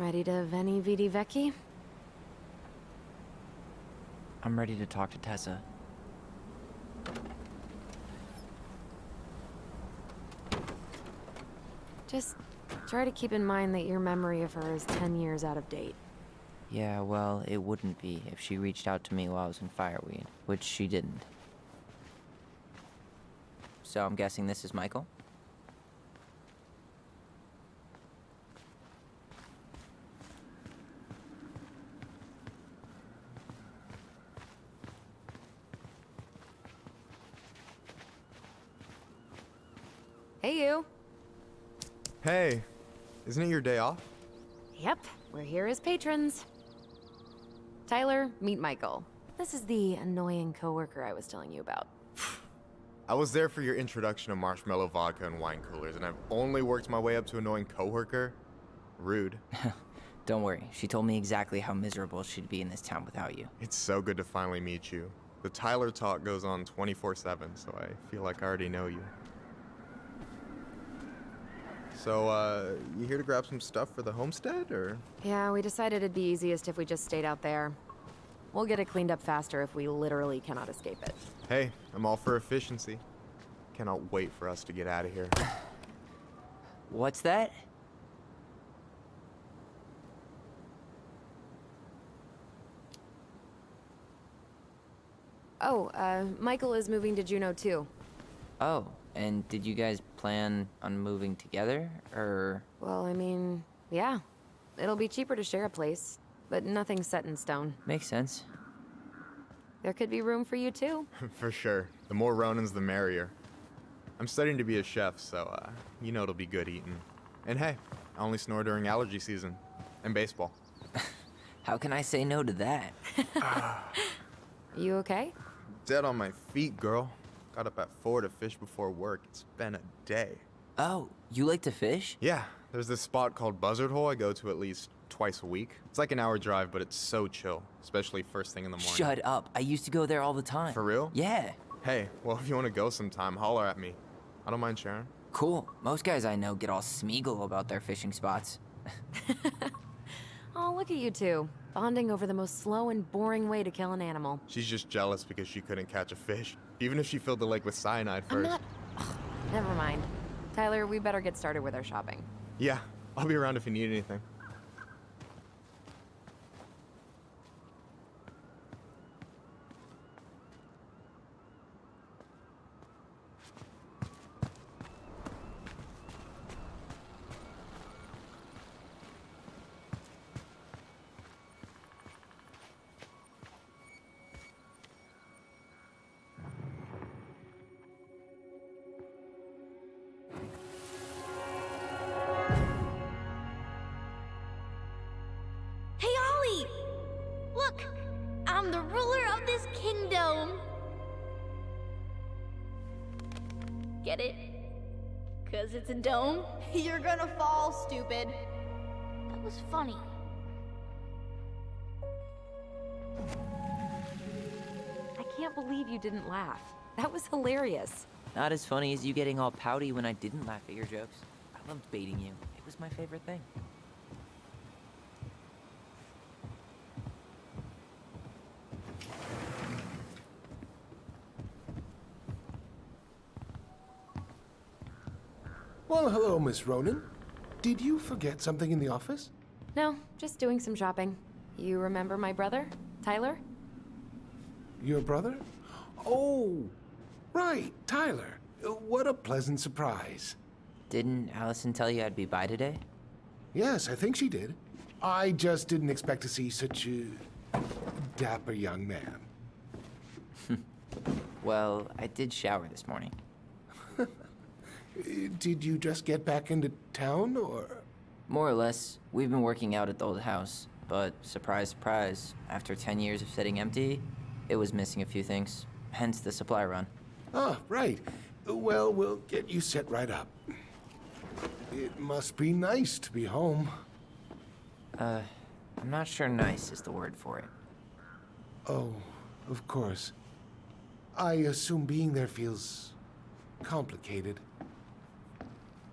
Ready to veni vidi vecchi? I'm ready to talk to Tessa. Just try to keep in mind that your memory of her is 10 years out of date. Yeah, well, it wouldn't be if she reached out to me while I was in Fireweed, which she didn't. So I'm guessing this is Michael? Hey, you. Hey, isn't it your day off? Yep, we're here as patrons. Tyler, meet Michael. This is the annoying coworker I was telling you about. I was there for your introduction to marshmallow vodka and wine coolers, and I've only worked my way up to annoying coworker. Rude. Don't worry, she told me exactly how miserable she'd be in this town without you. It's so good to finally meet you. The Tyler talk goes on 24/7, so I feel like I already know you. So, you here to grab some stuff for the homestead, or? Yeah, we decided it'd be easiest if we just stayed out there. We'll get it cleaned up faster if we literally cannot escape it. Hey, I'm all for efficiency. Cannot wait for us to get out of here. What's that? Oh, Michael is moving to Juneau too. Oh, and did you guys plan on moving together, or? Well, I mean, yeah. It'll be cheaper to share a place, but nothing's set in stone. Makes sense. There could be room for you too. For sure. The more Ronins, the merrier. I'm studying to be a chef, so, you know it'll be good eating. And hey, I only snore during allergy season. And baseball. How can I say no to that? You okay? Dead on my feet, girl. Got up at 4 to fish before work. It's been a day. Oh, you like to fish? Yeah, there's this spot called Buzzard Hole I go to at least twice a week. It's like an hour drive, but it's so chill, especially first thing in the morning. Shut up. I used to go there all the time. For real? Yeah. Hey, well, if you want to go sometime, holler at me. I don't mind sharing. Cool. Most guys I know get all Smeagol about their fishing spots. Oh, look at you two. Bonding over the most slow and boring way to kill an animal. She's just jealous because she couldn't catch a fish, even if she filled the lake with cyanide I'm first. not... Ugh, never mind. Tyler, we better get started with our shopping. Yeah, I'll be around if you need anything. Hey, Ollie! Look! I'm the ruler of this kingdom! Get it? 'Cause it's a dome? You're gonna fall, stupid. That was funny. I can't believe you didn't laugh. That was hilarious. Not as funny as you getting all pouty when I didn't laugh at your jokes. I loved baiting you. It was my favorite thing. Well, hello, Miss Ronan. Did you forget something in the office? No, just doing some shopping. You remember my brother, Tyler? Your brother? Oh, right, Tyler. What a pleasant surprise. Didn't Allison tell you I'd be by today? Yes, I think she did. I just didn't expect to see such a dapper young man. Well, I did shower this morning. Did you just get back into town, or? More or less. We've been working out at the old house, but surprise, surprise, after 10 years of sitting empty, it was missing a few things, hence the supply run. Ah, right. Well, we'll get you set right up. It must be nice to be home. I'm not sure nice is the word for it. Oh, of course. I assume being there feels complicated.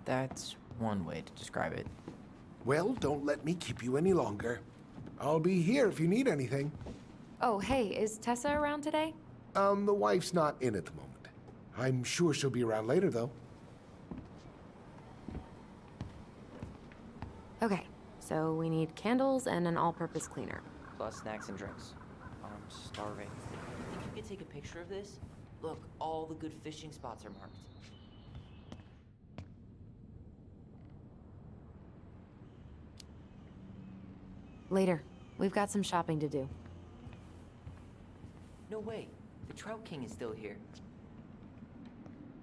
That's one way to describe it. Well, don't let me keep you any longer. I'll be here if you need anything. Oh, hey, is Tessa around today? The wife's not in at the moment. I'm sure she'll be around later, though. Okay, so we need candles and an all-purpose cleaner. Plus snacks and drinks. I'm starving. Think you could take a picture of this? Look, all the good fishing spots are marked. Later. We've got some shopping to do. No way. The Trout King is still here.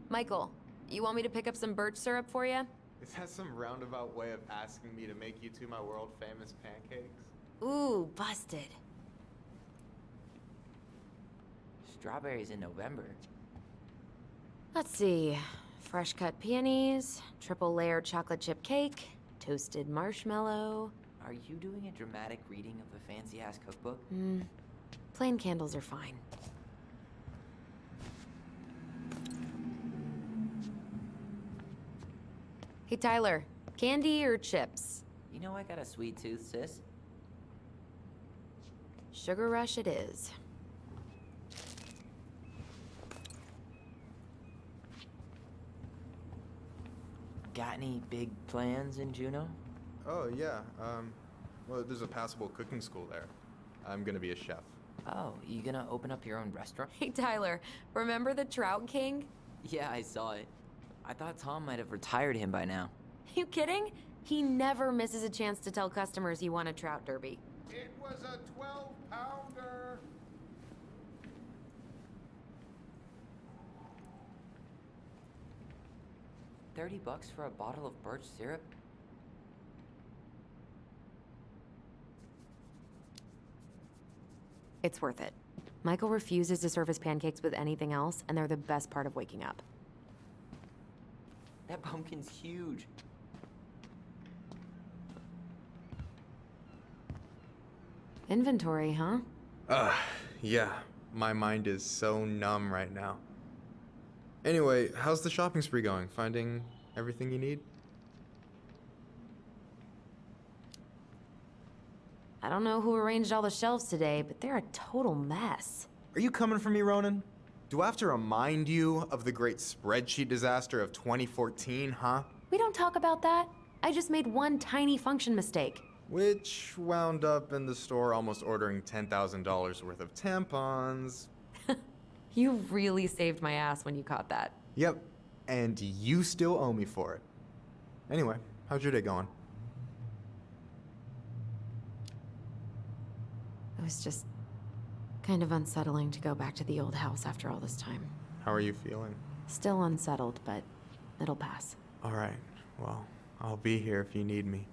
Michael, you want me to pick up some birch syrup for you? Is that some roundabout way of asking me to make you two my world famous pancakes? Ooh, busted. Strawberries in November. Let's see. Fresh cut peonies, triple layered chocolate chip cake, toasted marshmallow. Are you doing a dramatic reading of a fancy-ass cookbook? Plain candles are fine. Hey, Tyler, candy or chips? You know I got a sweet tooth, sis. Sugar rush it is. Got any big plans in Juneau? Oh, yeah. Well, there's a passable cooking school there. I'm gonna be a chef. Oh, you gonna open up your own restaurant? Hey, Tyler, remember the Trout King? Yeah, I saw it. I thought Tom might have retired him by now. You kidding? He never misses a chance to tell customers he won a trout derby. It was a 12-pounder. $30 for a bottle of birch syrup? It's worth it. Michael refuses to serve his pancakes with anything else, and they're the best part of waking up. That pumpkin's huge. Inventory, huh? Yeah. My mind is so numb right now. Anyway, how's the shopping spree going? Finding everything you need? I don't know who arranged all the shelves today, but they're a total mess. Are you coming for me, Ronan? Do I have to remind you of the great spreadsheet disaster of 2014, huh? We don't talk about that. I just made one tiny function mistake. Which wound up in the store almost ordering $10,000 worth of tampons. You really saved my ass when you caught that. Yep, and you still owe me for it. Anyway, how's your day going? It was just kind of unsettling to go back to the old house after all this time. How are you feeling? Still unsettled, but it'll pass. All right, well, I'll be here if you need me.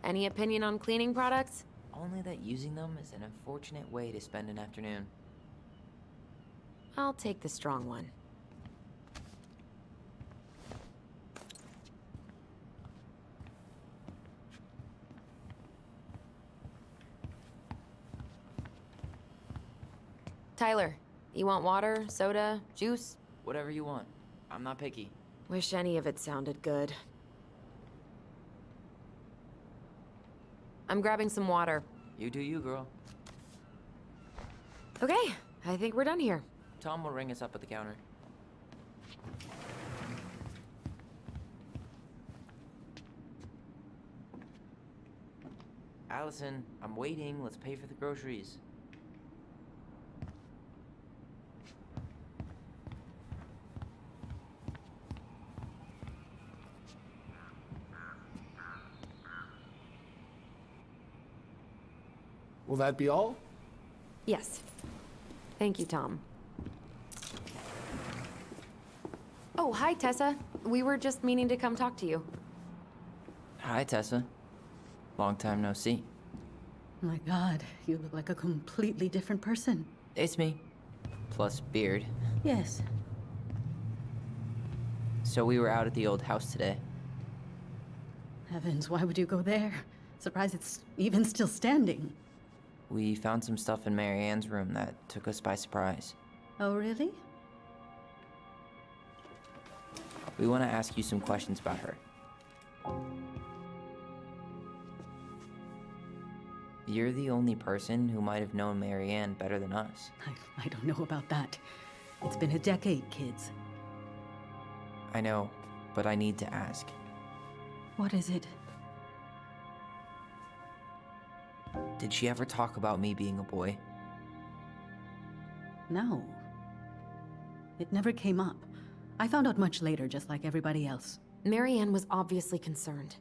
Any opinion on cleaning products? Only that using them is an unfortunate way to spend an afternoon. I'll take the strong one. Tyler, you want water, soda, juice? Whatever you want. I'm not picky. Wish any of it sounded good. I'm grabbing some water. You do you, girl. Okay, I think we're done here. Tom will ring us up at the counter. Allison, I'm waiting. Let's pay for the groceries. Will that be all? Yes. Thank you, Tom. Oh, hi, Tessa. We were just meaning to come talk to you. Hi, Tessa. Long time no see. My God, you look like a completely different person. It's me. Plus beard. Yes. So we were out at the old house today. Heavens, why would you go there? Surprised it's even still standing. We found some stuff in Mary Ann's room that took us by surprise. Oh, really? We want to ask you some questions about her. You're the only person who might have known Mary Ann better than us. I don't know about that. It's been a decade, kids. I know, but I need to ask. What is it? Did she ever talk about me being a boy? No. It never came up. I found out much later, just like everybody else. Mary Ann was obviously concerned.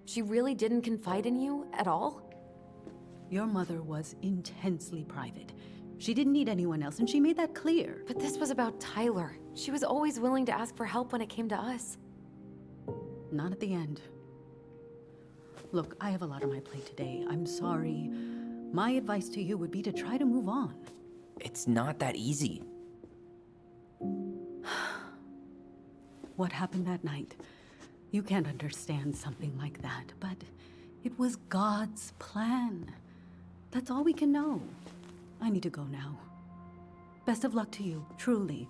She really didn't confide in you at all? Your mother was intensely private. She didn't need anyone else, and she made that clear. But this was about Tyler. She was always willing to ask for help when it came to us. Not at the end. Look, I have a lot on my plate today. I'm sorry. My advice to you would be to try to move on. It's not that easy. What happened that night? You can't understand something like that, but it was God's plan. That's all we can know. I need to go now. Best of luck to you, truly.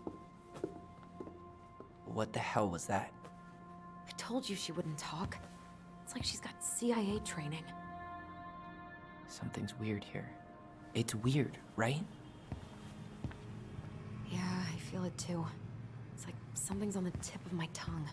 What the hell was that? I told you she wouldn't talk. It's like she's got CIA training. Something's weird here. It's weird, right? Yeah, I feel it too. It's like something's on the tip of my tongue.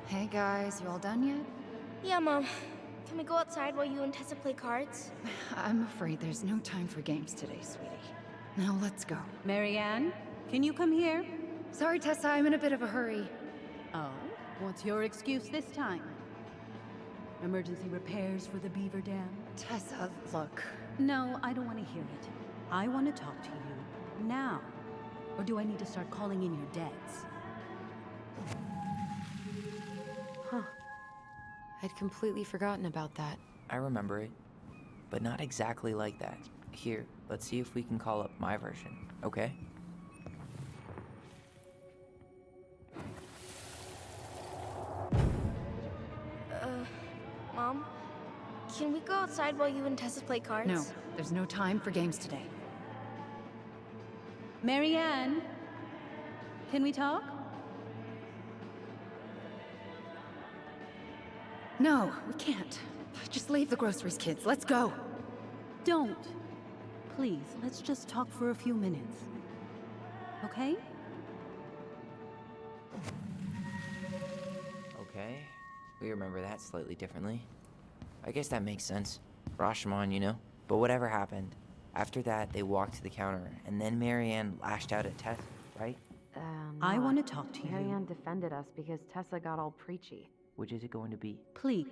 Hey guys, you all done yet? Yeah, Mom. Can we go outside while you and Tessa play cards? I'm afraid there's no time for games today, sweetie. Now let's go. Mary Ann, can you come here? Sorry, Tessa, I'm in a bit of a hurry. Oh, what's your excuse this time? Emergency repairs for the beaver dam? Tessa, look. No, I don't want to hear it. I want to talk to you now. Or do I need to start calling in your debts? Huh. I'd completely forgotten about that. I remember it, but not exactly like that. Here, let's see if we can call up my version, okay? Mom? Can we go outside while you and Tessa play cards? No, there's no time for games today. Mary Ann, can we talk? No, we can't. Just leave the groceries, kids. Let's go. Don't. Please, let's just talk for a few minutes. Okay? Okay, we remember that slightly differently. I guess that makes sense. Rashomon, you know? But whatever happened, after that they walked to the counter, and then Mary Ann lashed out at Tess, right? I want to talk to you. Mary Ann defended us because Tessa got all preachy. Which is it going to be? Please.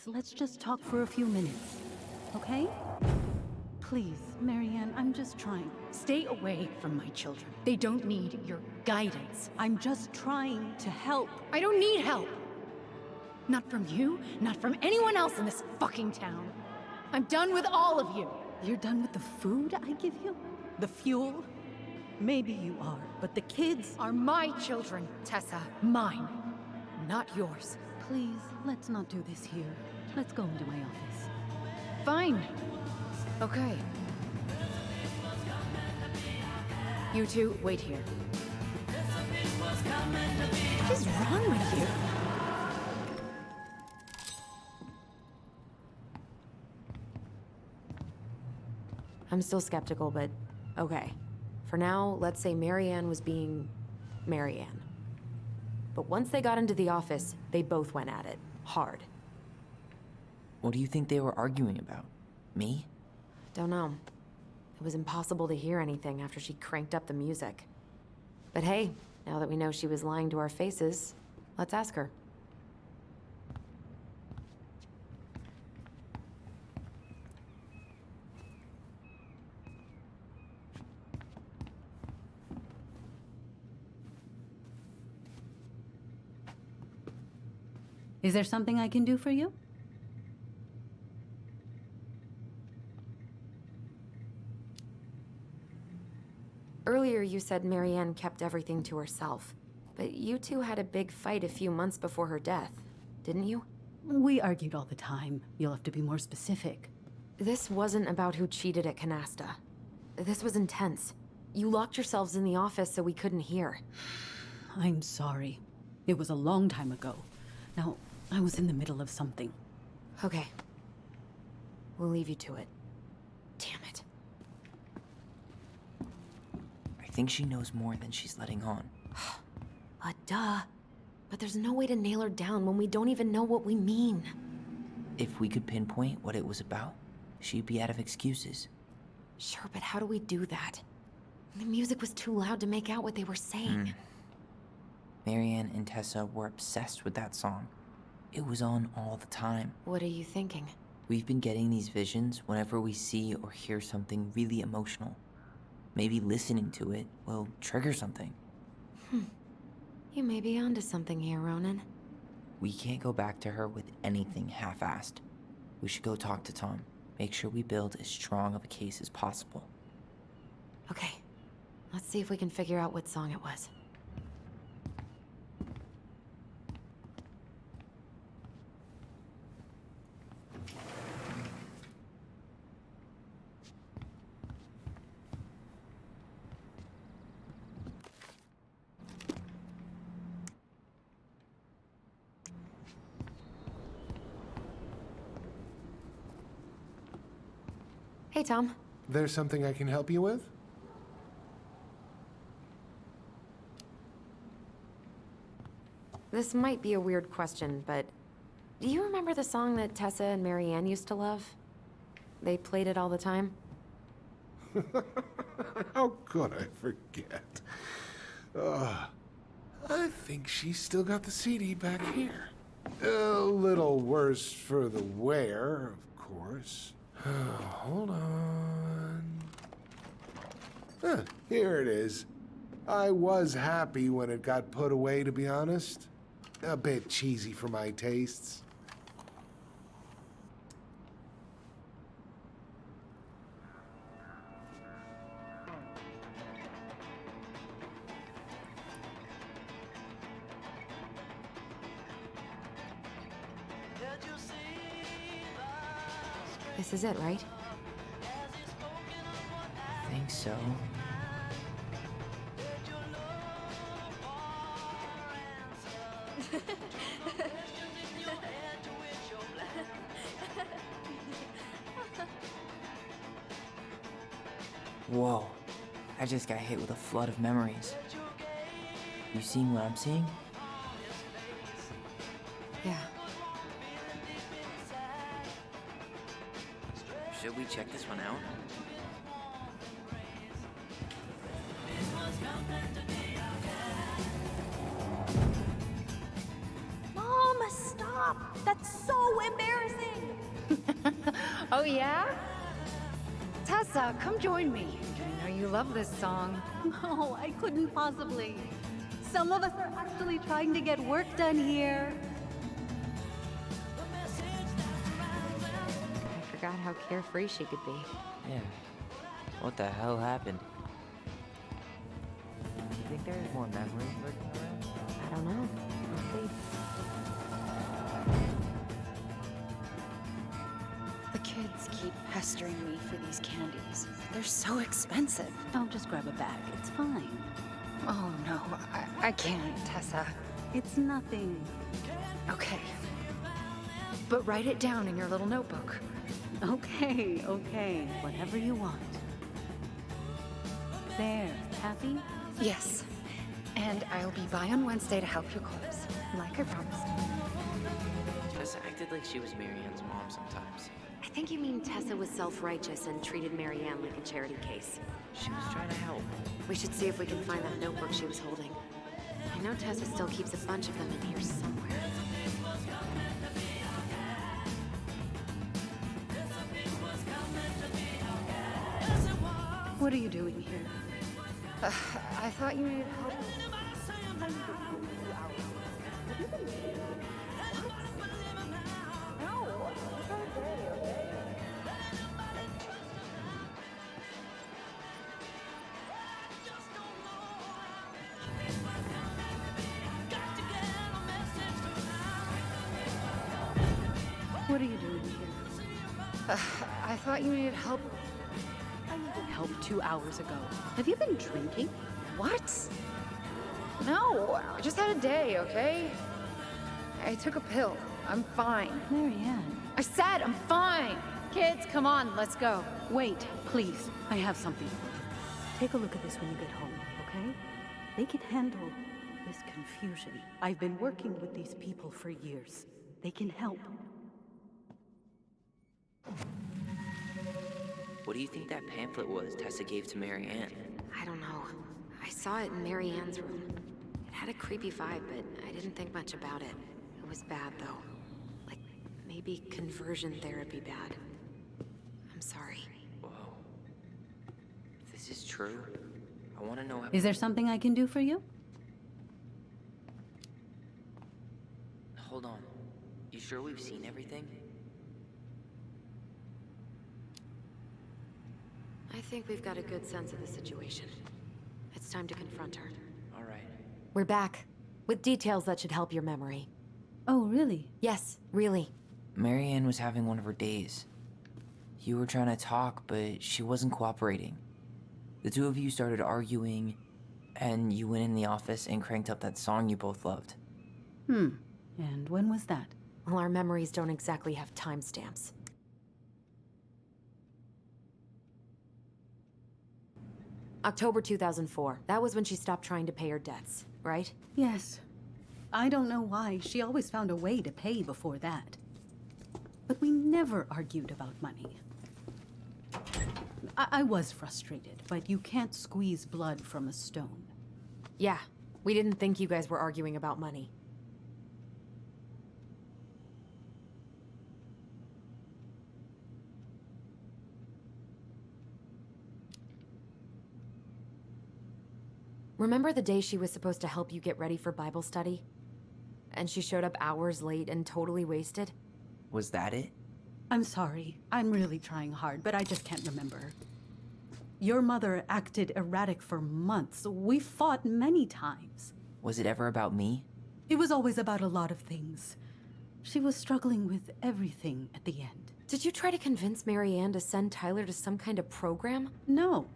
Let's just talk for a few minutes, okay? Please, Mary Ann, I'm just trying. Stay away from my children. They don't need your guidance. I'm just trying to help. I don't need help. Not from you, not from anyone else in this fucking town. I'm done with all of you. You're done with the food I give you? The fuel? Maybe you are, but the kids Are my children, Tessa. Mine, not yours. Please, let's not do this here. Let's go into my office. Fine. Okay. You two, wait here. What is wrong with you? I'm still skeptical, but okay. For now, let's say Mary Ann was being Mary Ann. But once they got into the office, they both went at it. Hard. What do you think they were arguing about? Me? Don't know. It was impossible to hear anything after she cranked up the music. But hey, now that we know she was lying to our faces, let's ask her. Is there something I can do for you? Earlier you said Marianne kept everything to herself. But you two had a big fight a few months before her death, didn't you? We argued all the time. You'll have to be more specific. This wasn't about who cheated at Canasta. This was intense. You locked yourselves in the office so we couldn't hear. I'm sorry. It was a long time ago. Now, I was in the middle of something. Okay. We'll leave you to it. Damn it. I think she knows more than she's letting on. Duh. But there's no way to nail her down when we don't even know what we mean. If we could pinpoint what it was about, she'd be out of excuses. Sure, but how do we do that? The music was too loud to make out what they were saying. Marianne and Tessa were obsessed with that song. It was on all the time. What are you thinking? We've been getting these visions whenever we see or hear something really emotional. Maybe listening to it will trigger something. You may be onto something here, Ronan. We can't go back to her with anything half-assed. We should go talk to Tom. Make sure we build as strong of a case as possible. Okay. Let's see if we can figure out what song it was. Hey, Tom. There's something I can help you with? This might be a weird question, but do you remember the song that Tessa and Marianne used to love? They played it all the time. How could I forget? I think she's still got the CD back here. A little worse for the wear, of course. Hold on. Here it is. I was happy when it got put away, to be honest. A bit cheesy for my tastes. This is it, right? I think so. Whoa. I just got hit with a flood of memories. You seeing what I'm seeing? Yeah. Should we check this one out? Mom, stop! That's so embarrassing! Oh, yeah? Tessa, come join me. I know you love this song. No, I couldn't possibly. Some of us are actually trying to get work done here. I forgot how carefree she could be. Yeah. What the hell happened? You think there's more memories lurking around? I don't know. We'll see. The kids keep pestering me for these candies. They're so expensive. I'll just grab a bag. It's fine. Oh, no, I can't, Tessa. It's nothing. Okay. But write it down in your little notebook. Okay, okay. Whatever you want. There. Happy? Yes. And I'll be by on Wednesday to help you cook. Like I promised. Tessa acted like she was Marianne's mom sometimes. I think you mean Tessa was self-righteous and treated Marianne like a charity case. She was trying to help. We should see if we can find that notebook she was holding. I know Tessa still keeps a bunch of them in here somewhere. What are you doing here? I thought you needed help. What are you doing here? I thought you needed help. I needed help 2 hours ago. Have you been drinking? What? No, I just had a day, okay? I took a pill. I'm fine. Marianne. I said I'm fine. Kids, come on, let's go. Wait, please. I have something for you. Take a look at this when you get home, okay? They can handle this confusion. I've been working with these people for years. They can help. What do you think that pamphlet was Tessa gave to Marianne? I don't know. I saw it in Marianne's room. It had a creepy vibe, but I didn't think much about it. It was bad, though. Like, maybe conversion therapy bad. I'm sorry. Whoa. If this is true, I want to know how... Is there something I can do for you? Hold on. You sure we've seen everything? I think we've got a good sense of the situation. It's time to confront her. All right. We're back, with details that should help your memory. Oh, really? Yes, really. Marianne was having one of her days. You were trying to talk, but she wasn't cooperating. The two of you started arguing, and you went in the office and cranked up that song you both loved. And when was that? Well, our memories don't exactly have timestamps. October 2004. That was when she stopped trying to pay her debts, right? Yes. I don't know why. She always found a way to pay before that. But we never argued about money. I was frustrated, but you can't squeeze blood from a stone. Yeah, we didn't think you guys were arguing about money. Remember the day she was supposed to help you get ready for Bible study? And she showed up hours late and totally wasted? Was that it? I'm sorry. I'm really trying hard, but I just can't remember. Your mother acted erratic for months. We fought many times. Was it ever about me? It was always about a lot of things. She was struggling with everything at the end. Did you try to convince Marianne to send Tyler to some kind of program? No.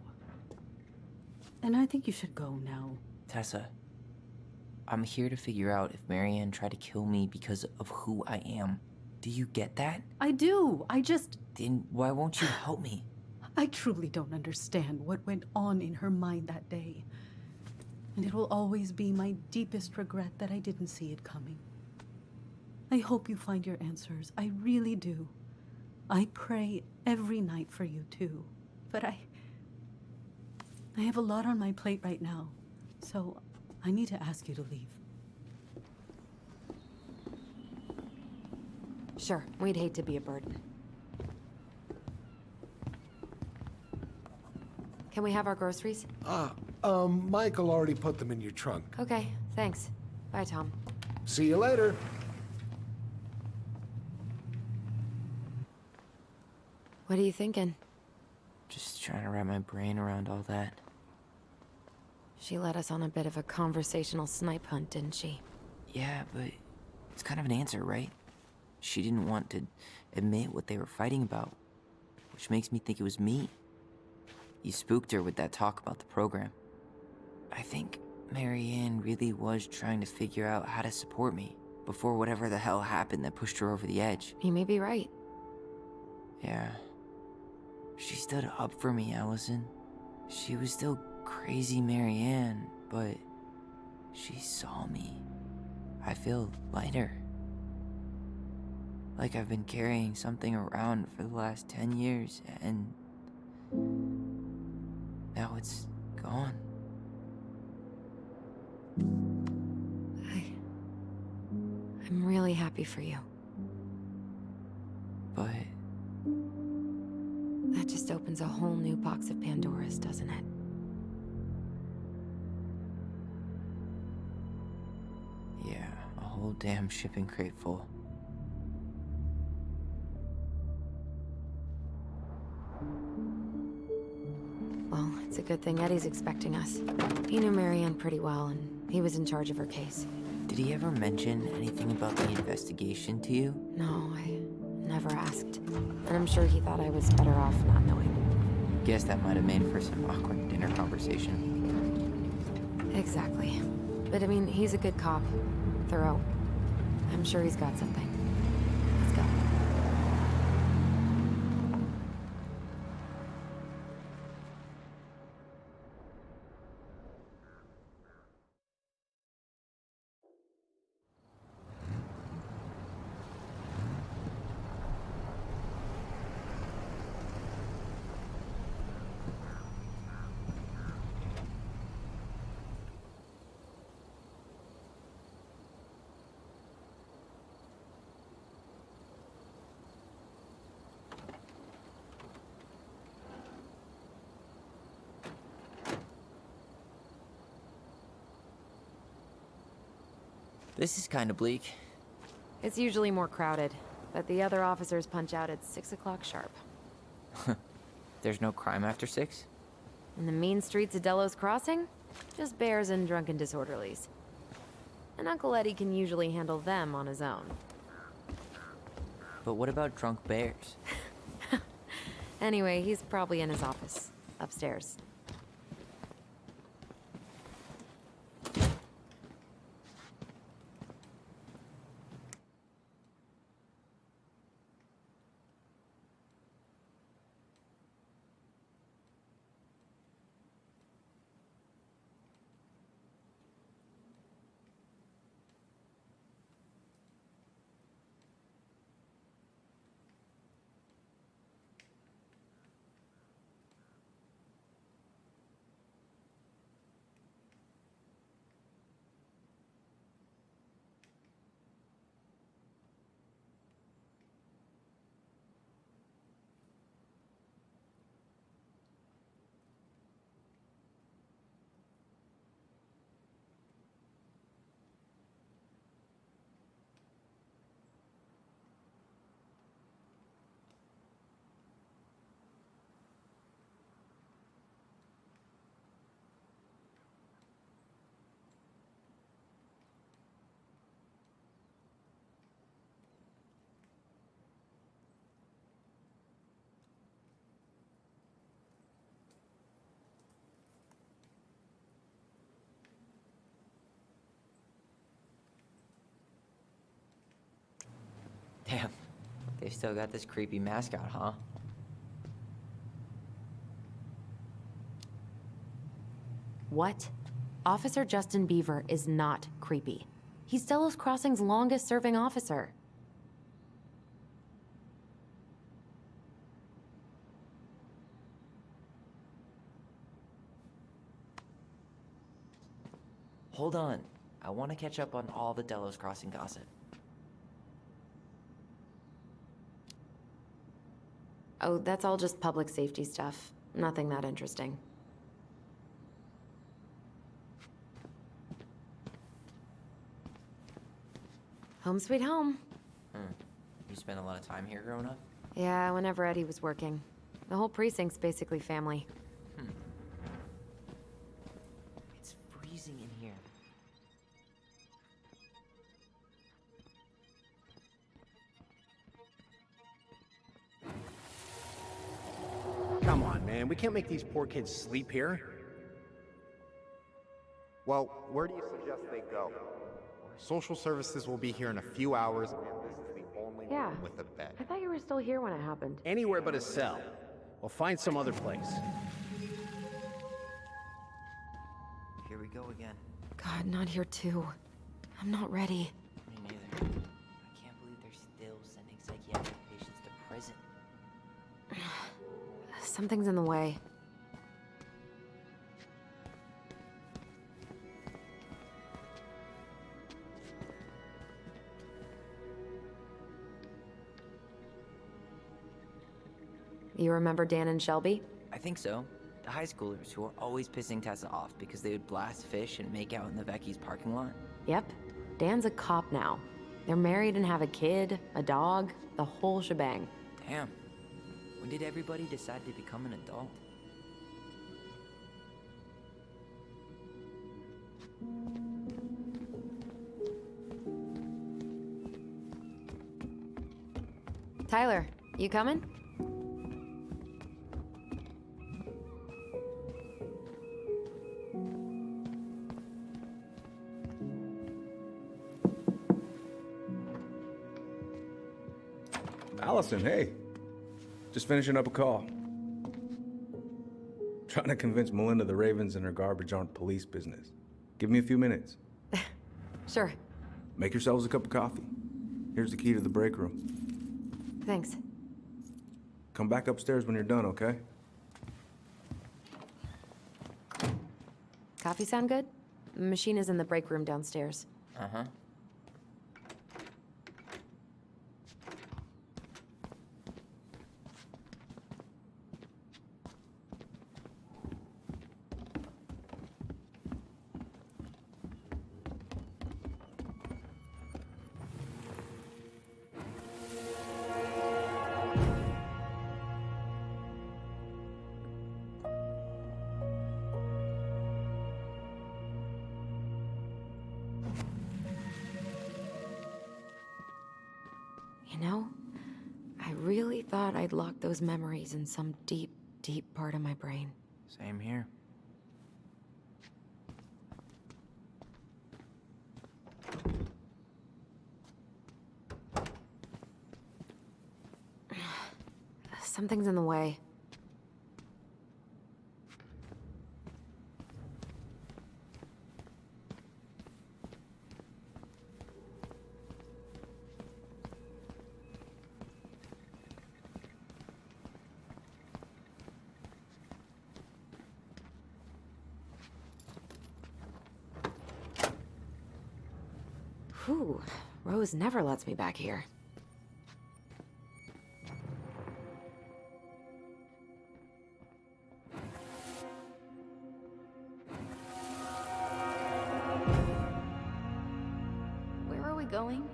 And I think you should go now. Tessa, I'm here to figure out if Marianne tried to kill me because of who I am. Do you get that? I do. Then why won't you help me? I truly don't understand what went on in her mind that day. And it will always be my deepest regret that I didn't see it coming. I hope you find your answers. I really do. I pray every night for you too. But I have a lot on my plate right now, so I need to ask you to leave. Sure, we'd hate to be a burden. Can we have our groceries? Michael already put them in your trunk. Okay, thanks. Bye, Tom. See you later. What are you thinking? Just trying to wrap my brain around all that. She led us on a bit of a conversational snipe hunt, didn't she? Yeah, but it's kind of an answer, right? She didn't want to admit what they were fighting about, which makes me think it was me. You spooked her with that talk about the program. I think Marianne really was trying to figure out how to support me before whatever the hell happened that pushed her over the edge. You may be right. Yeah. She stood up for me, Allison. She was still crazy Marianne, but she saw me. I feel lighter. Like I've been carrying something around for the last 10 years, and now it's gone. I'm really happy for you. But That just opens a whole new box of Pandora's, doesn't it? yeah, a whole damn shipping crate full. Well, it's a good thing Eddie's expecting us. He knew Marianne pretty well, and he was in charge of her case. Did he ever mention anything about the investigation to you? No, I never asked. And I'm sure he thought I was better off not knowing. Guess that might have made for some awkward dinner conversation. Exactly. But I mean, he's a good cop. Thorough. I'm sure he's got something. Let's go. This is kind of bleak. It's usually more crowded, but the other officers punch out at 6 o'clock sharp. There's no crime after 6? In the mean streets of Delos Crossing, just bears and drunken disorderlies. And Uncle Eddie can usually handle them on his own. But what about drunk bears? Anyway, he's probably in his office, upstairs. Damn, they still got this creepy mascot, huh? What? Officer Justin Beaver is not creepy. He's Delos Crossing's longest-serving officer. Hold on. I want to catch up on all the Delos Crossing gossip. Oh, that's all just public safety stuff. Nothing that interesting. Home sweet home. You spent a lot of time here growing up? Yeah, whenever Eddie was working. The whole precinct's basically family. It's freezing in here. Come on, man. We can't make these poor kids sleep here. Well, where do you suggest they go? Social services will be here in a few hours, and this is the only Yeah. room with a bed. I thought you were still here when it happened. Anywhere but a cell. We'll find some other place. Here we go again. God, not here too. I'm not ready. Me neither. I can't believe they're still sending psychiatric patients to prison. Something's in the way. You remember Dan and Shelby? I think so. The high schoolers who were always pissing Tessa off because they would blast fish and make out in the Vecchi's parking lot. Yep. Dan's a cop now. They're married and have a kid, a dog, the whole shebang. Damn. When did everybody decide to become an adult? Tyler, you coming? Allison, hey. Just finishing up a call. Trying to convince Melinda the Ravens and her garbage aren't police business. Give me a few minutes. Sure. Make yourselves a cup of coffee. Here's the key to the break room. Thanks. Come back upstairs when you're done, okay? Coffee sound good? The machine is in the break room downstairs. Uh-huh. You know, I really thought I'd locked those memories in some deep, deep part of my brain. Same here. Something's in the way. Whew, Rose never lets me back here. Where are we going?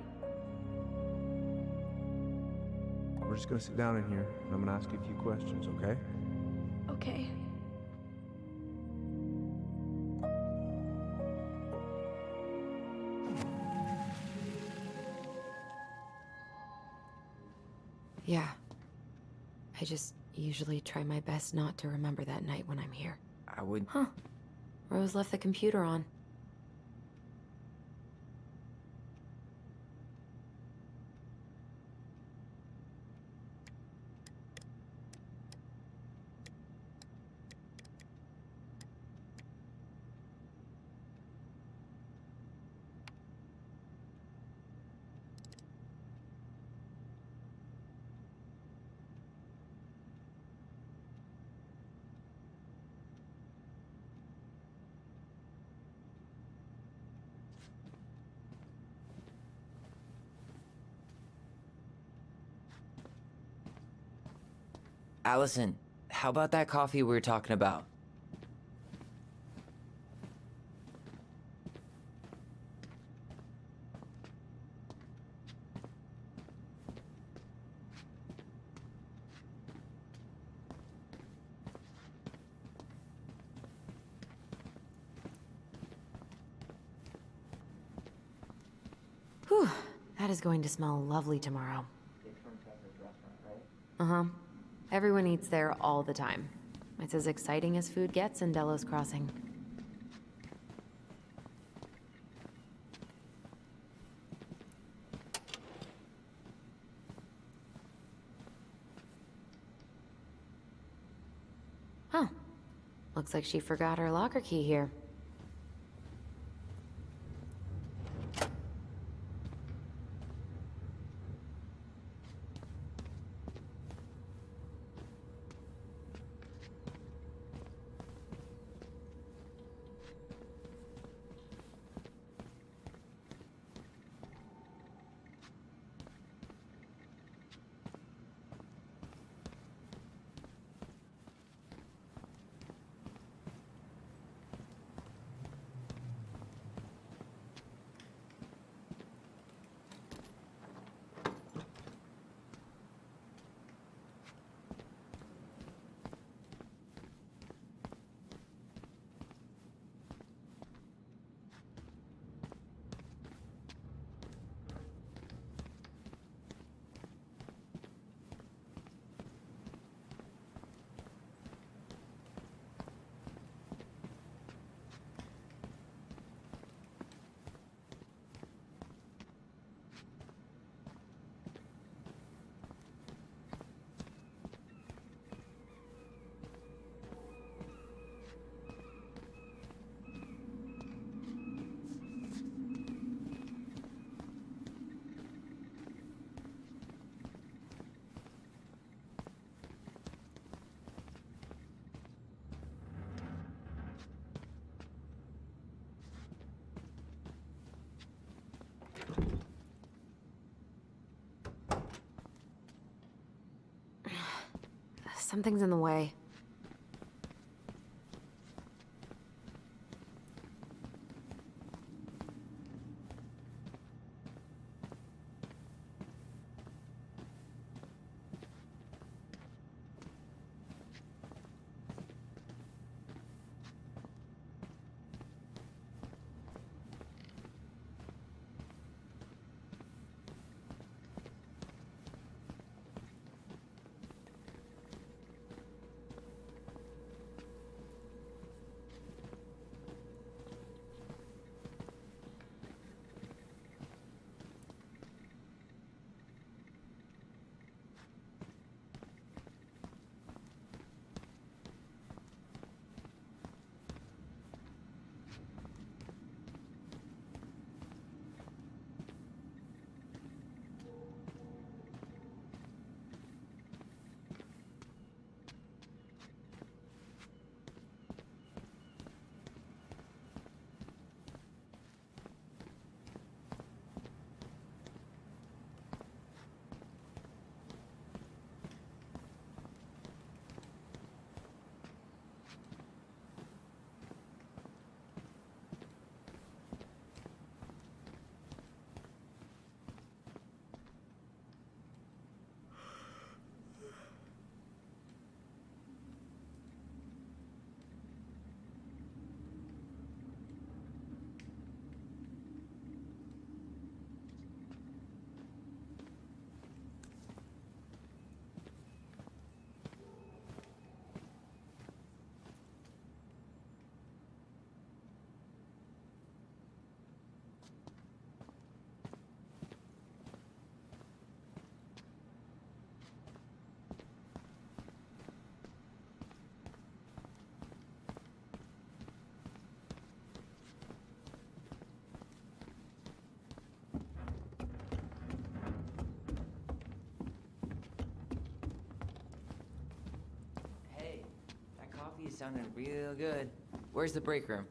We're just gonna sit down in here, and I'm gonna ask you a few questions, okay? Okay. Yeah. I just usually try my best not to remember that night when I'm here. I would... Huh. Rose left the computer on. Allison, how about that coffee we were talking about? Whew. That is going to smell lovely tomorrow. Uh-huh. Everyone eats there all the time. It's as exciting as food gets in Delos Crossing. Huh. Looks like she forgot her locker key here. Something's in the way. Coffee is sounding real good. Where's the break room?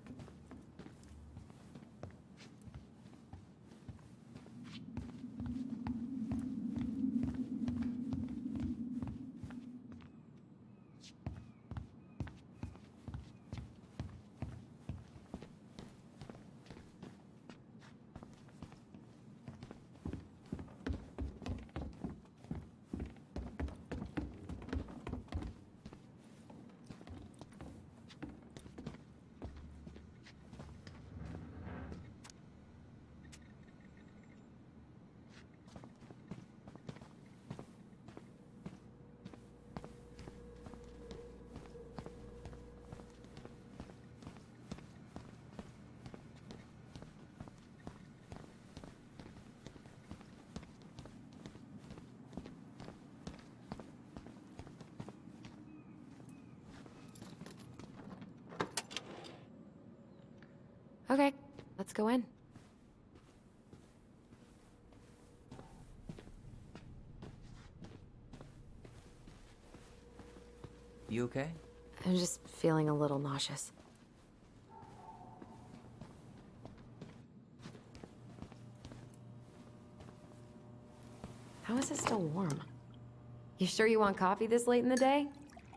Okay, let's go in. You okay? I'm just feeling a little nauseous. How is it still warm? You sure you want coffee this late in the day?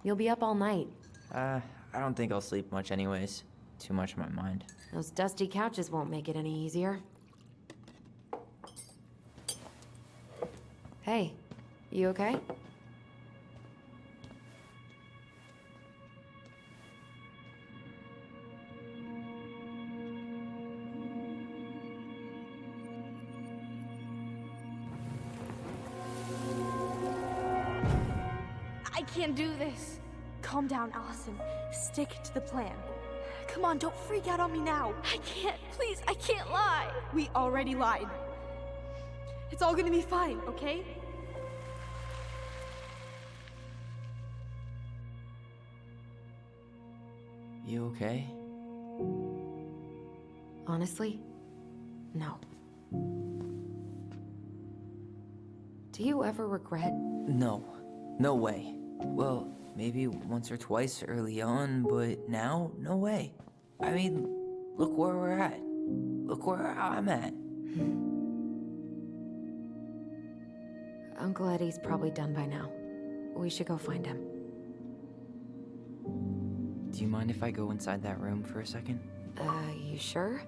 You'll be up all night. I don't think I'll sleep much anyways. Too much on my mind. Those dusty couches won't make it any easier. Hey, you okay? I can't do this. Calm down, Allison. Stick to the plan. Come on, don't freak out on me now. I can't. Please, I can't lie. We already lied. It's all gonna be fine, okay? You okay? Honestly, no. Do you ever regret? No. No way. Well, maybe once or twice early on, but now, no way. I mean, look where we're at. Look where I'm at. Uncle Eddie's probably done by now. We should go find him. Do you mind if I go inside that room for a second? You sure?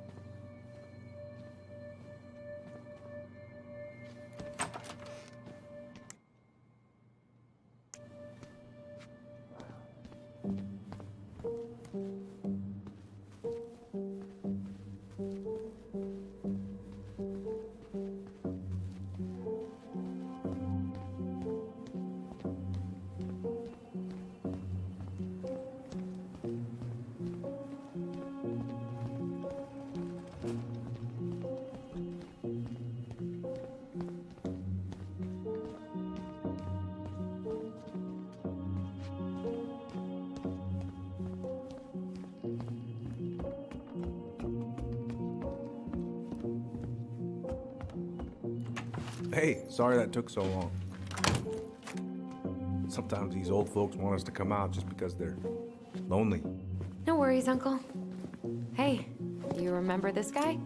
Hey, sorry that took so long. Sometimes these old folks want us to come out just because they're lonely. No worries, Uncle. Hey, do you remember this guy?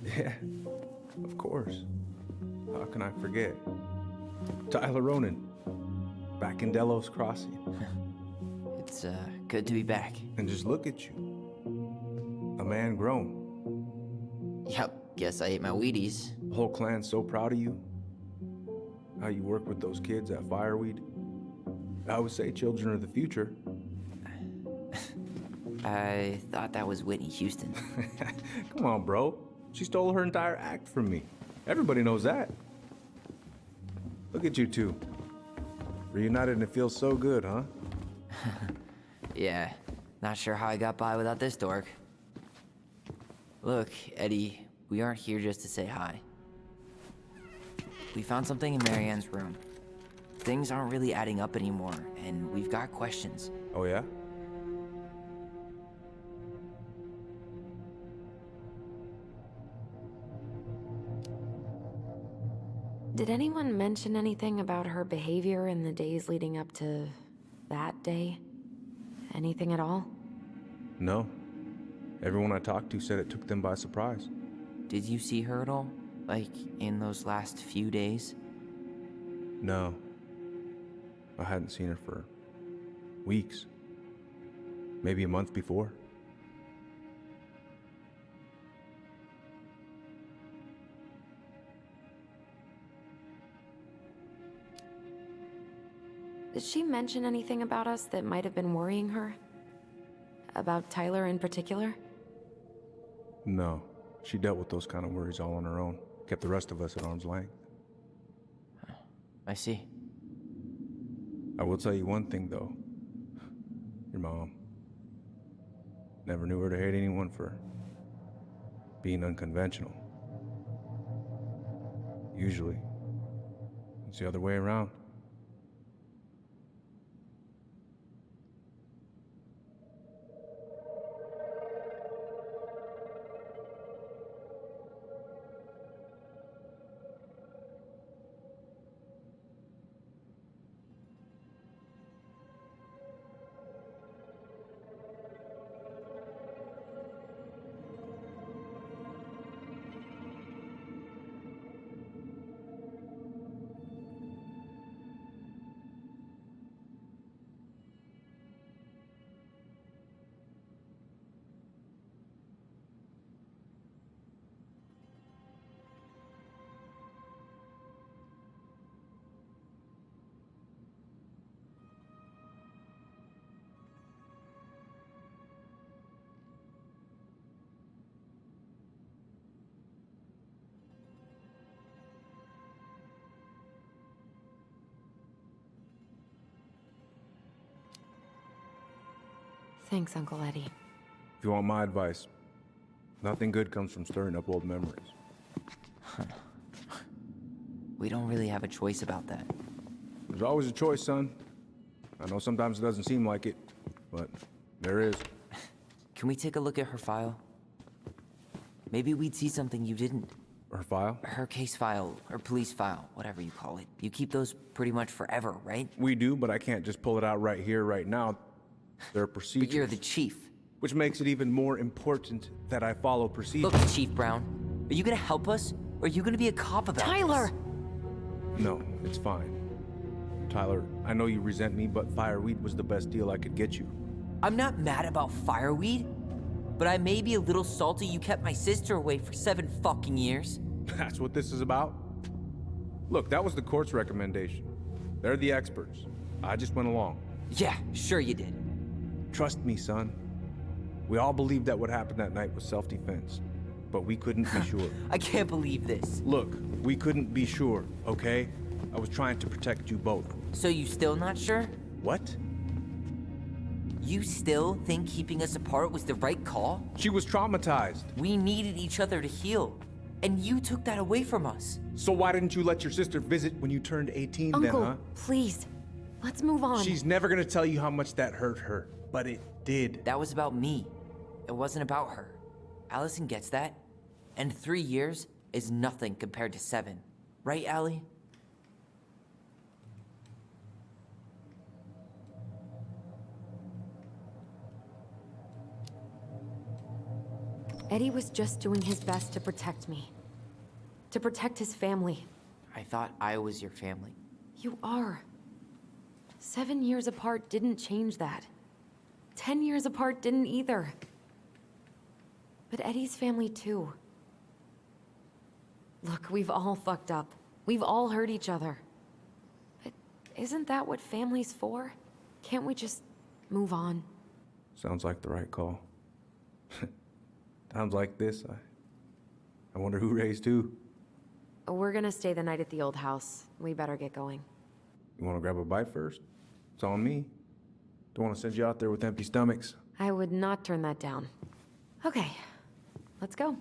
Yeah, of course. How can I forget? Tyler Ronan, back in Delos Crossing. It's, good to be back. And just look at you. A man grown. Yep, guess I ate my Wheaties. The whole clan's so proud of you. How you work with those kids at Fireweed. I would say children are the future. I thought that was Whitney Houston. Come on, bro. She stole her entire act from me. Everybody knows that. Look at you two. Reunited and it feels so good, huh? Yeah, not sure how I got by without this dork. Look, Eddie, we aren't here just to say hi. We found something in Marianne's room. Things aren't really adding up anymore, and we've got questions. Oh, yeah? Did anyone mention anything about her behavior in the days leading up to that day? Anything at all? No. Everyone I talked to said it took them by surprise. Did you see her at all? Like, in those last few days? No. I hadn't seen her for weeks. Maybe a month before. Did she mention anything about us that might have been worrying her? About Tyler in particular? No. She dealt with those kind of worries all on her own. Kept the rest of us at arm's length. I see. I will tell you one thing, though. Your mom. Never knew her to hate anyone for being unconventional. Usually, it's the other way around. Thanks, Uncle Eddie. If you want my advice, nothing good comes from stirring up old memories. We don't really have a choice about that. There's always a choice, son. I know sometimes it doesn't seem like it, but there is. Can we take a look at her file? Maybe we'd see something you didn't. Her file? Her case file, or police file, whatever you call it. You keep those pretty much forever, right? We do, but I can't just pull it out right here, right now. There are procedures. But you're the chief. Which makes it even more important that I follow procedures. Look, Chief Brown, are you gonna help us? Or are you gonna be a cop about Tyler! this? No, it's fine. Tyler, I know you resent me, but fireweed was the best deal I could get you. I'm not mad about fireweed, but I may be a little salty you kept my sister away for 7 fucking years. That's what this is about? Look, that was the court's recommendation. They're the experts. I just went along. Yeah, sure you did. Trust me, son. We all believed that what happened that night was self-defense, but we couldn't be sure. I can't believe this. Look, we couldn't be sure, okay? I was trying to protect you both. So you still not sure? What? You still think keeping us apart was the right call? She was traumatized. We needed each other to heal, and you took that away from us. So why didn't you let your sister visit when you turned 18 Uncle, then, huh? please. Let's move on. She's never gonna tell you how much that hurt her, but it did. That was about me. It wasn't about her. Allison gets that, and 3 years is nothing compared to 7. Right, Allie? Eddie was just doing his best to protect me. To protect his family. I thought I was your family. You are. 7 years apart didn't change that. 10 years apart didn't either. But Eddie's family too. Look, we've all fucked up. We've all hurt each other. But isn't that what family's for? Can't we just move on? Sounds like the right call. Times like this, I wonder who raised who. We're gonna stay the night at the old house. We better get going. You wanna grab a bite first? It's on me. Don't wanna send you out there with empty stomachs. I would not turn that down. Okay, let's go.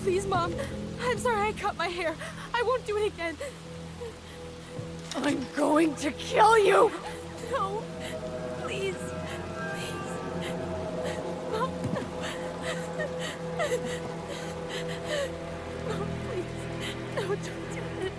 Please, Mom. I'm sorry I cut my hair. I won't do it again. I'm going to kill you! No. Please. Please. Mom. Mom, please. No, don't do this.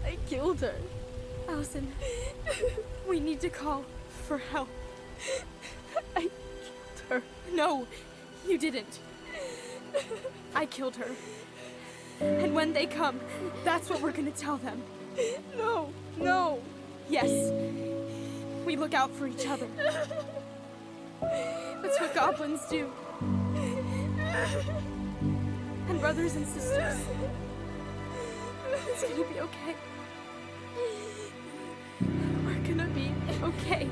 I killed her. Allison, we need to call for help. I killed her. No, you didn't. I killed her. And when they come, that's what we're gonna tell them. No, no. Yes, we look out for each other. That's what goblins do. And brothers and sisters. It's gonna be okay. We're gonna be okay.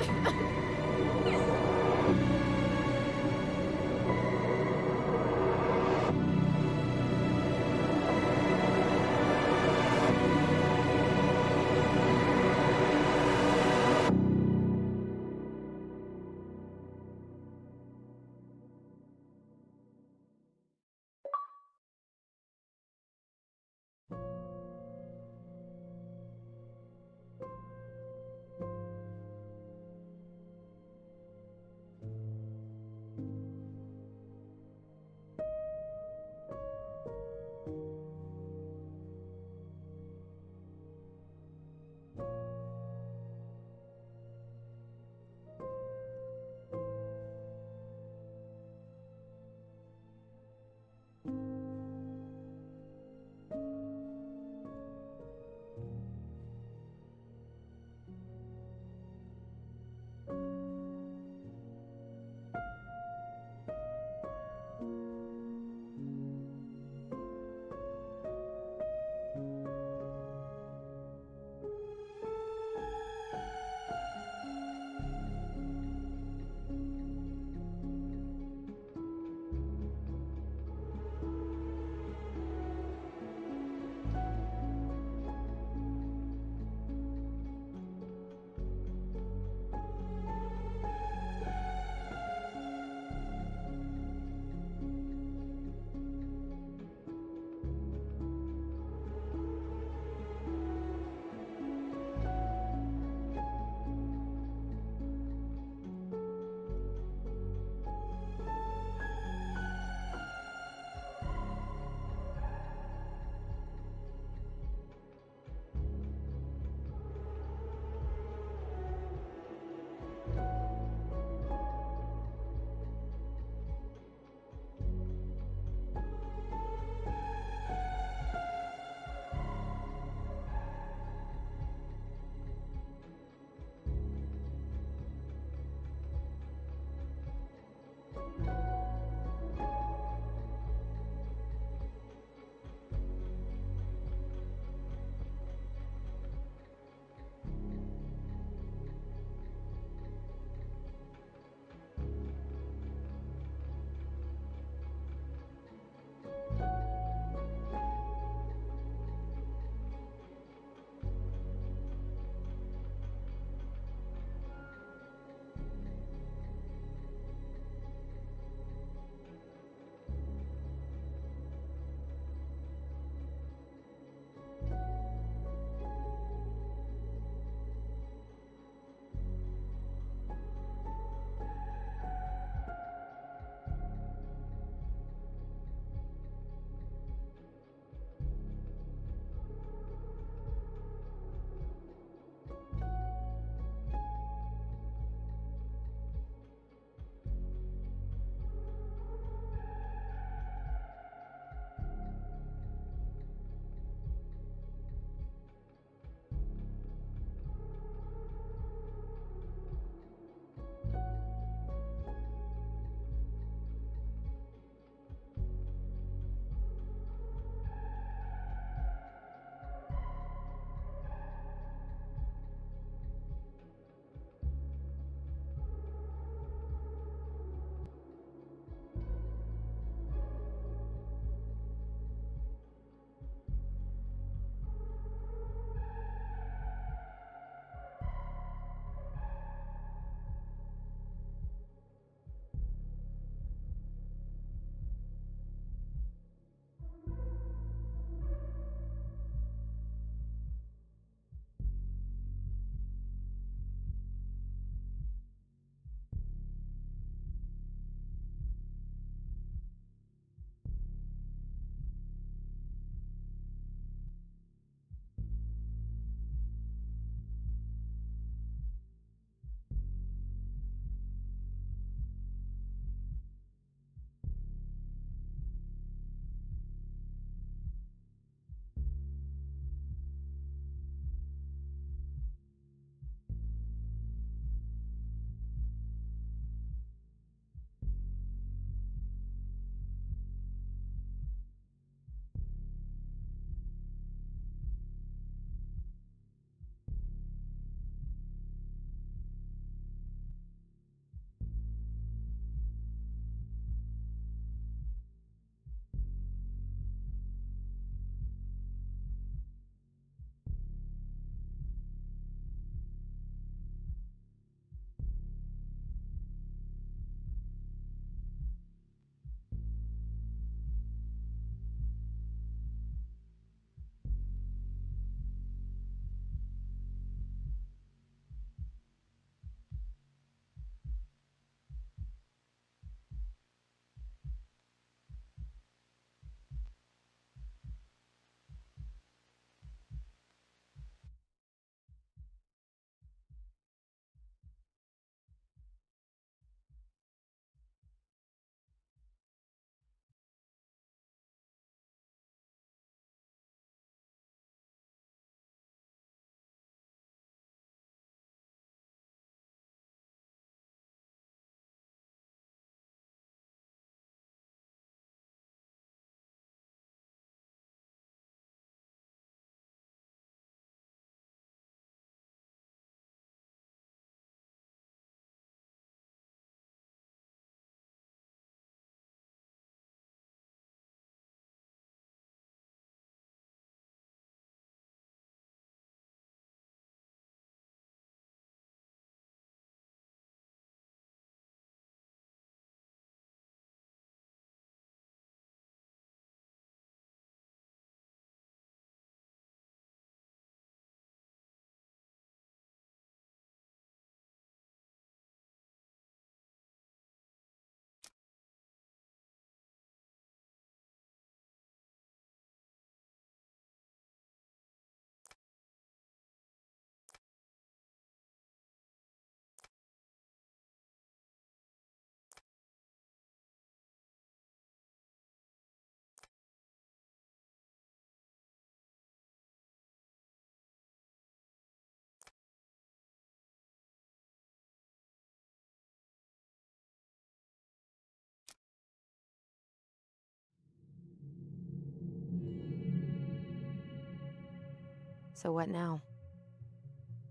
So what now?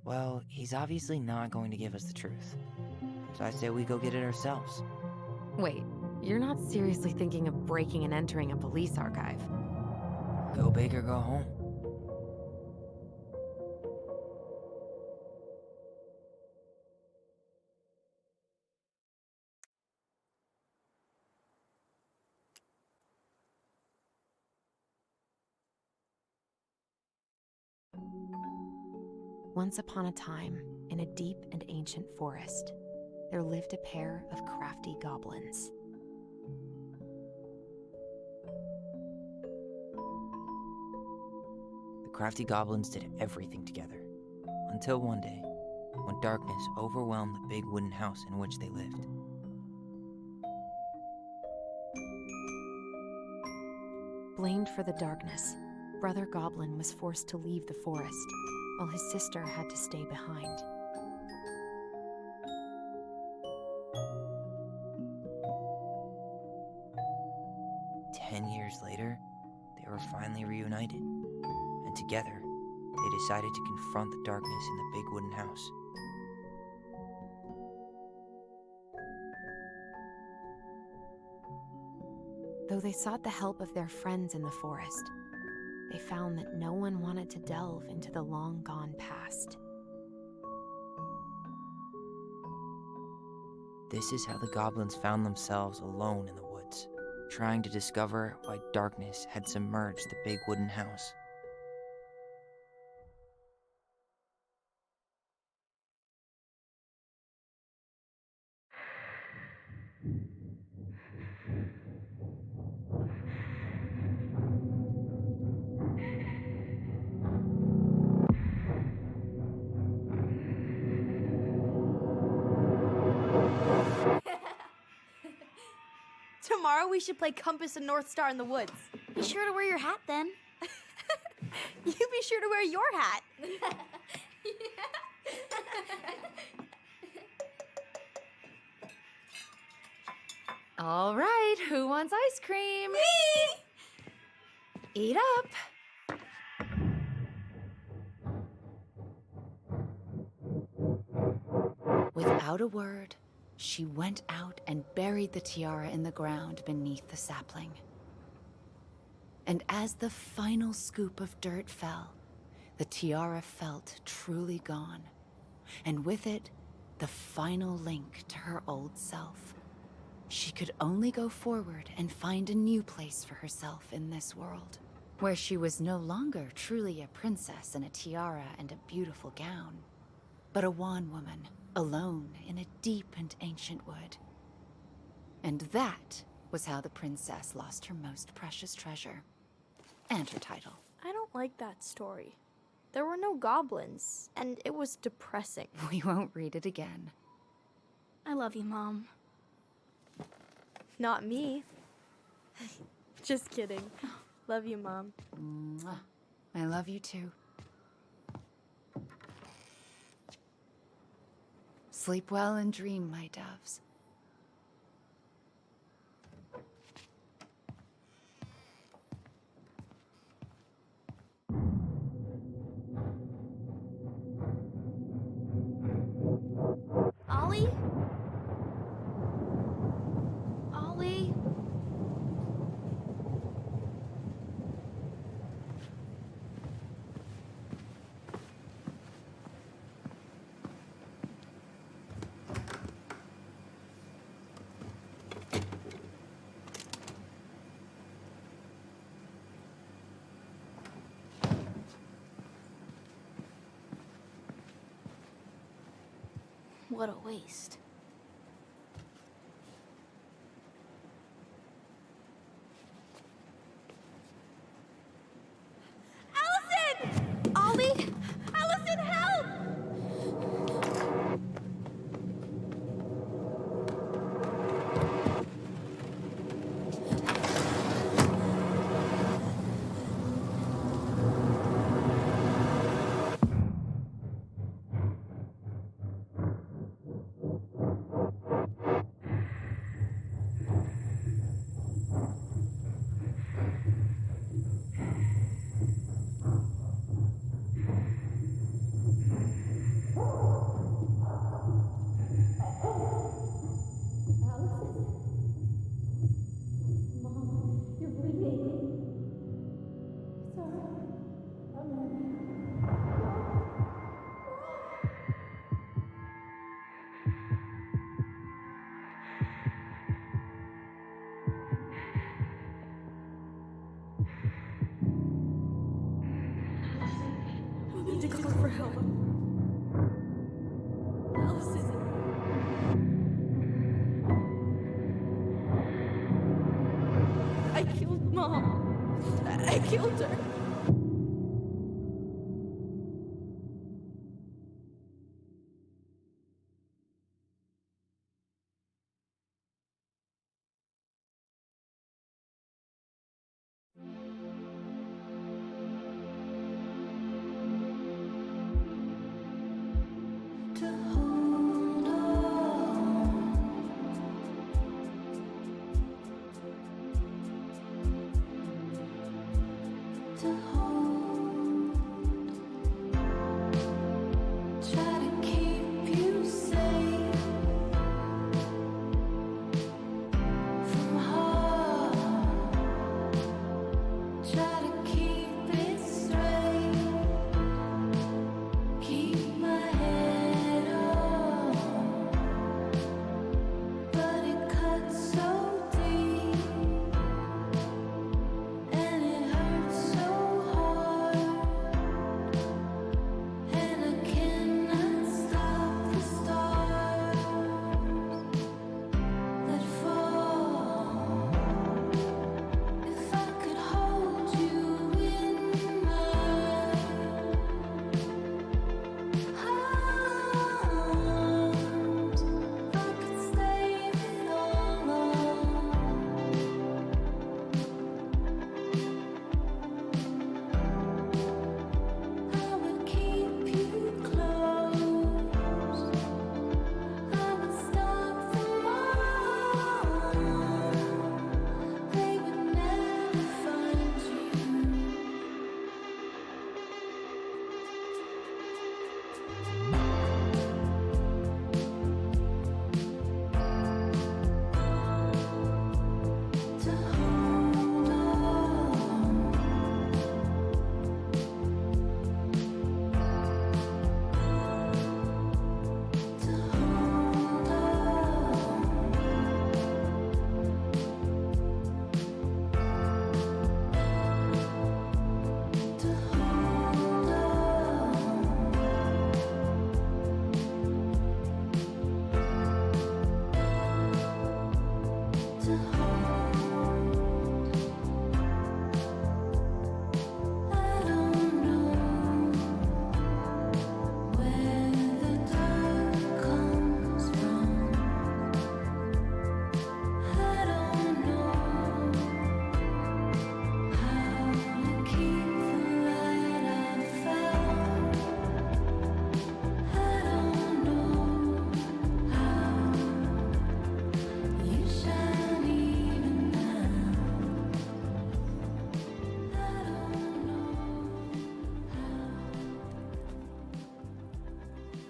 Well, he's obviously not going to give us the truth. So I say we go get it ourselves. Wait, you're not seriously thinking of breaking and entering a police archive? Go big or go home. Once upon a time, in a deep and ancient forest, there lived a pair of crafty goblins. The crafty goblins did everything together. Until one day, when darkness overwhelmed the big wooden house in which they lived. Blamed for the darkness, Brother Goblin was forced to leave the forest, while his sister had to stay behind. Years later, they were finally reunited, and together, they decided to confront the darkness in the big wooden house. Though they sought the help of their friends in the forest, they found that no one wanted to delve into the long-gone past. This is how the goblins found themselves alone in the woods, trying to discover why darkness had submerged the big wooden house. Tomorrow we should play Compass and North Star in the woods. Be sure to wear your hat then. You be sure to wear your hat. All right, who wants ice cream? Me! Eat up. Without a word, she went out and buried the tiara in the ground beneath the sapling. And as the final scoop of dirt fell, the tiara felt truly gone, and with it, the final link to her old self. She could only go forward and find a new place for herself in this world, where she was no longer truly a princess in a tiara and a beautiful gown, but a wan woman, alone in a deep and ancient wood. And that was how the princess lost her most precious treasure, and her title. I don't like that story. There were no goblins, and it was depressing. We won't read it again. I love you, Mom. Not me. Just kidding. Love you, Mom. Mwah. I love you too. Sleep well and dream, my doves. Ollie? Ollie? What a waste. Allison! Ollie! Allison, help! killed her.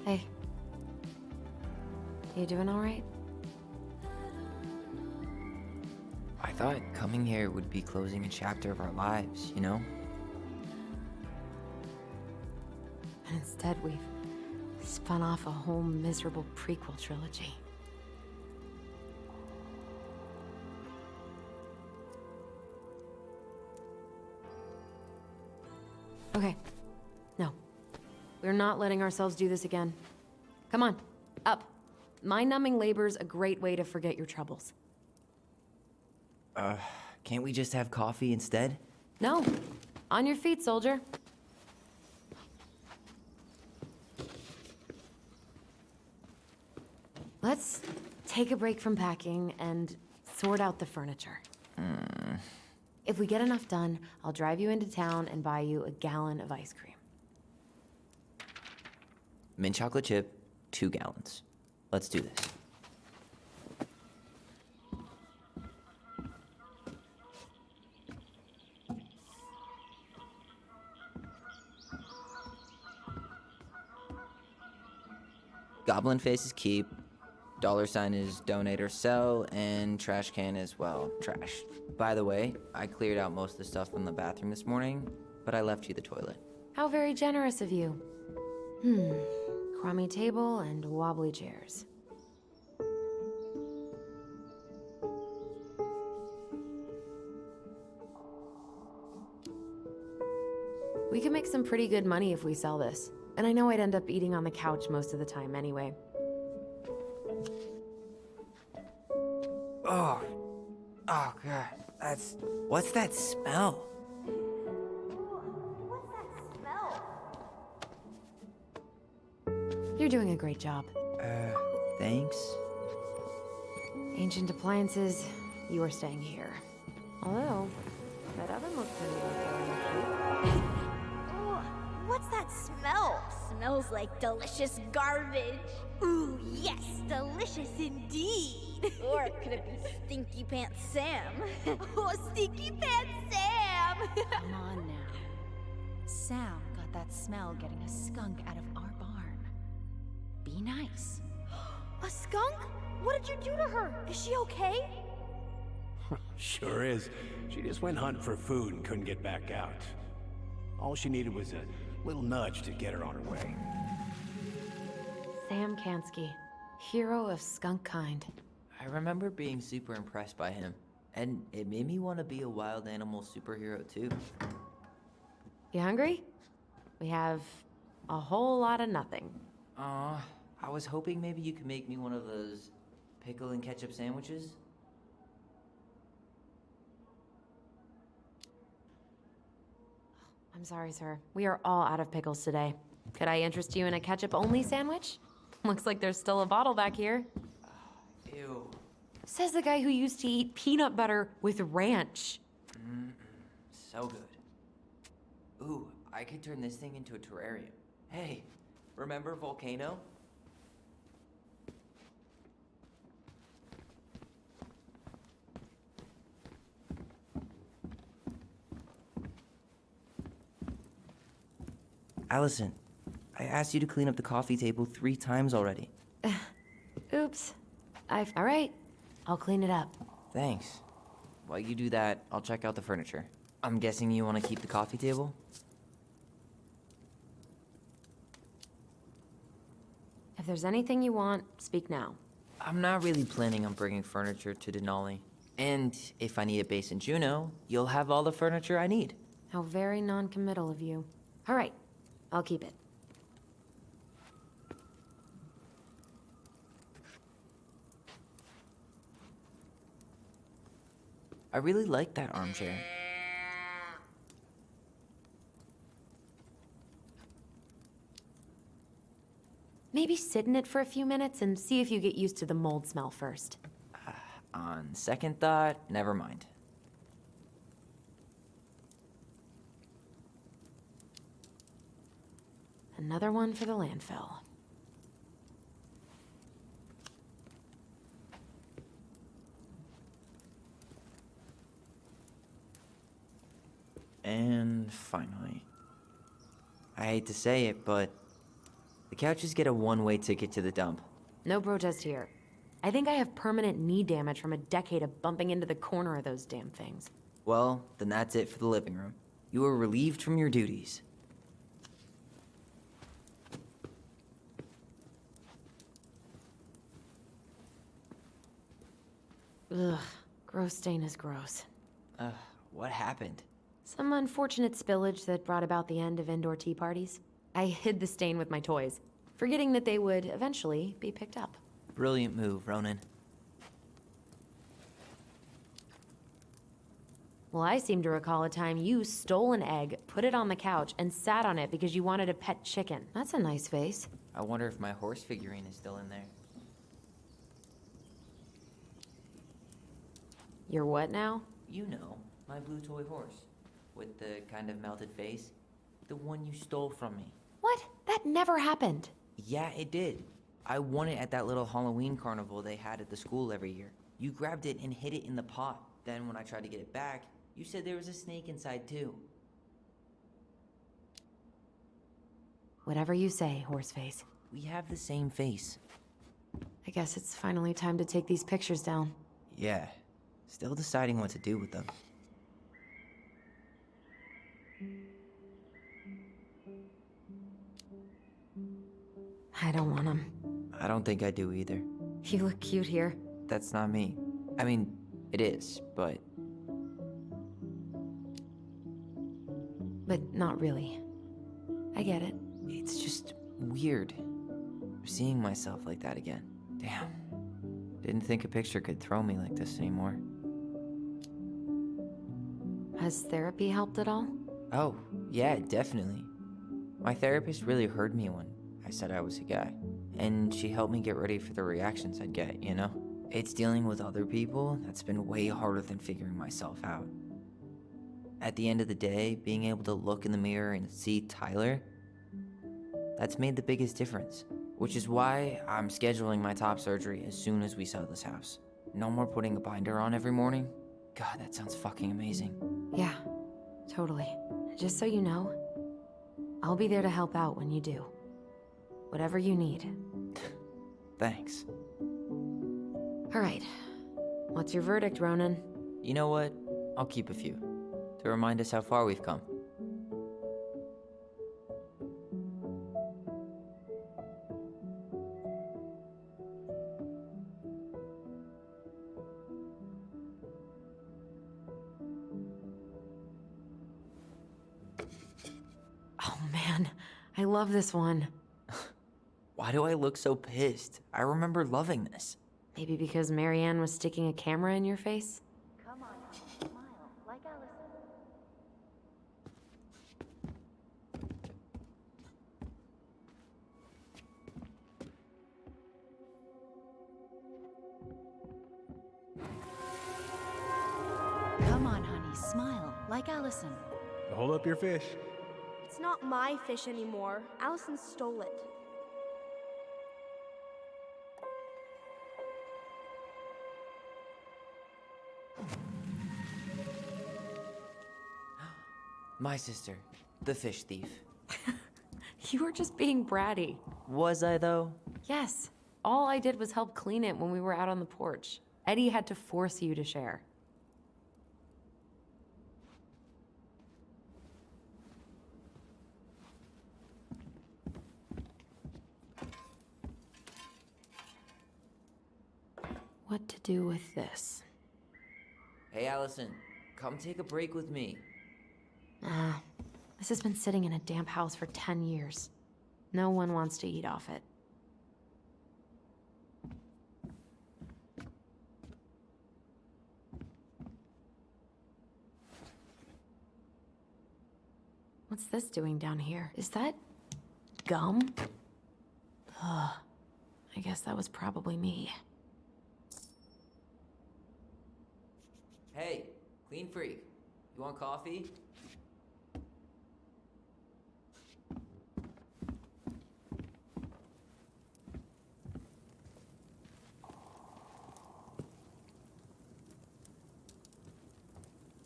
Hey. You doing all right? I thought coming here would be closing a chapter of our lives, you know? And instead, we've spun off a whole miserable prequel trilogy. Okay. No. We're not letting ourselves do this again. Come on, up. Mind-numbing labor's a great way to forget your troubles. Can't we just have coffee instead? No. On your feet, soldier. Let's take a break from packing and sort out the furniture. If we get enough done, I'll drive you into town and buy you a gallon of ice cream. Mint chocolate chip, 2 gallons. Let's do this. Goblin face is keep, $sign is donate or sell, and trash can is, well, trash. By the way, I cleared out most of the stuff from the bathroom this morning, but I left you the toilet. How very generous of you. Crummy table and wobbly chairs. We could make some pretty good money if we sell this. And I know I'd end up eating on the couch most of the time anyway. Oh God, what's that smell? doing a great job. Thanks. Ancient appliances, you are staying here. Although, that oven looks pretty. Ugh, what's that smell? Smells like delicious garbage. Ooh, yes, delicious indeed. Or could it be Stinky Pants Sam? Oh, Stinky Pants Sam! Come on now. Sam got that smell getting a skunk out of our barn. Be nice. A skunk? What did you do to her? Is she okay? Sure is. She just went hunting for food and couldn't get back out. All she needed was a little nudge to get her on her way. Sam Kansky, hero of skunk kind. I remember being super impressed by him, and it made me want to be a wild animal superhero too. You hungry? We have a whole lot of nothing. Aw, I was hoping maybe you could make me one of those pickle and ketchup sandwiches. I'm sorry, sir. We are all out of pickles today. Could I interest you in a ketchup-only sandwich? Looks like there's still a bottle back here. Ew. Says the guy who used to eat peanut butter with ranch. So good. Ooh, I could turn this thing into a terrarium. Hey, remember Volcano? Allison, I asked you to clean up the coffee table 3 times already. Oops. All right. I'll clean it up. Thanks. While you do that, I'll check out the furniture. I'm guessing you want to keep the coffee table? If there's anything you want, speak now. I'm not really planning on bringing furniture to Denali. And if I need a base in Juneau, you'll have all the furniture I need. How very non-committal of you. All right. I'll keep it. I really like that armchair. Maybe sit in it for a few minutes and see if you get used to the mold smell first. On second thought, never mind. Another one for the landfill. And finally. I hate to say it, but the couches get a one-way ticket to the dump. No protest here. I think I have permanent knee damage from a decade of bumping into the corner of those damn things. Well, then that's it for the living room. You are relieved from your duties. Ugh, gross stain is gross. What happened? Some unfortunate spillage that brought about the end of indoor tea parties. I hid the stain with my toys, forgetting that they would eventually be picked up. Brilliant move, Ronan. Well, I seem to recall a time you stole an egg, put it on the couch, and sat on it because you wanted a pet chicken. That's a nice face. I wonder if my horse figurine is still in there. You're what now? You know, my blue toy horse. With the kind of melted face. The one you stole from me. What? That never happened. Yeah, it did. I won it at that little Halloween carnival they had at the school every year. You grabbed it and hid it in the pot. Then when I tried to get it back, you said there was a snake inside too. Whatever you say, Horseface. We have the same face. I guess it's finally time to take these pictures down. Yeah. Still deciding what to do with them. I don't want them. I don't think I do either. You look cute here. That's not me. I mean, it is, but... But not really. I get it. It's just weird. Seeing myself like that again. Damn. Didn't think a picture could throw me like this anymore. Has therapy helped at all? Oh, yeah, definitely. My therapist really heard me when I said I was a guy. And she helped me get ready for the reactions I'd get, you know? It's dealing with other people that's been way harder than figuring myself out. At the end of the day, being able to look in the mirror and see Tyler, that's made the biggest difference. Which is why I'm scheduling my top surgery as soon as we sell this house. No more putting a binder on every morning. God, that sounds fucking amazing. Yeah, totally. Just so you know, I'll be there to help out when you do. Whatever you need. Thanks. All right. What's your verdict, Ronan? You know what? I'll keep a few. To remind us how far we've come. Oh man, I love this one. Why do I look so pissed? I remember loving this. Maybe because Marianne was sticking a camera in your face? Come on, smile, like Allison. Come on, honey, smile, like Allison. Hold up your fish. It's not my fish anymore. Allison stole it. My sister, the fish thief. You were just being bratty. Was I, though? Yes. All I did was help clean it when we were out on the porch. Eddie had to force you to share. What to do with this? Hey, Allison, come take a break with me. This has been sitting in a damp house for 10 years. No one wants to eat off it. What's this doing down here? Is that gum? Ugh. I guess that was probably me. Hey, clean freak. You want coffee?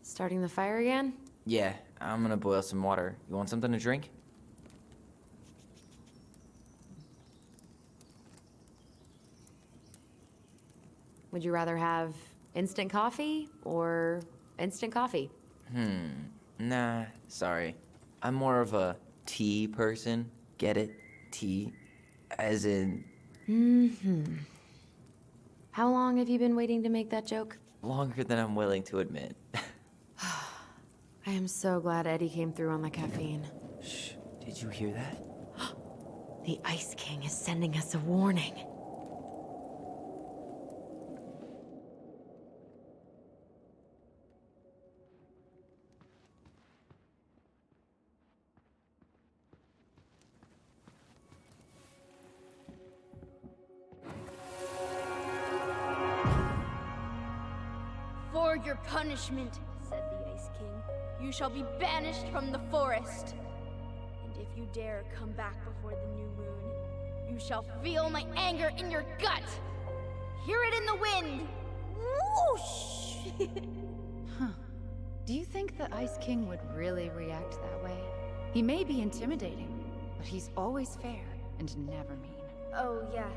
Starting the fire again? Yeah, I'm gonna boil some water. You want something to drink? Would you rather have instant coffee or instant coffee? Nah, sorry. I'm more of a tea person. Get it? Tea. As in, How long have you been waiting to make that joke? longer than I'm willing to admit. I am so glad Eddie came through on the caffeine. Shh, did you hear that? The Ice King is sending us a warning. For your punishment, said the Ice King, you shall be banished from the forest. And if you dare come back before the new moon, you shall feel my anger in your gut. Hear it in the wind. Whoosh! Do you think the Ice King would really react that way? He may be intimidating, but he's always fair and never mean. Oh, yeah,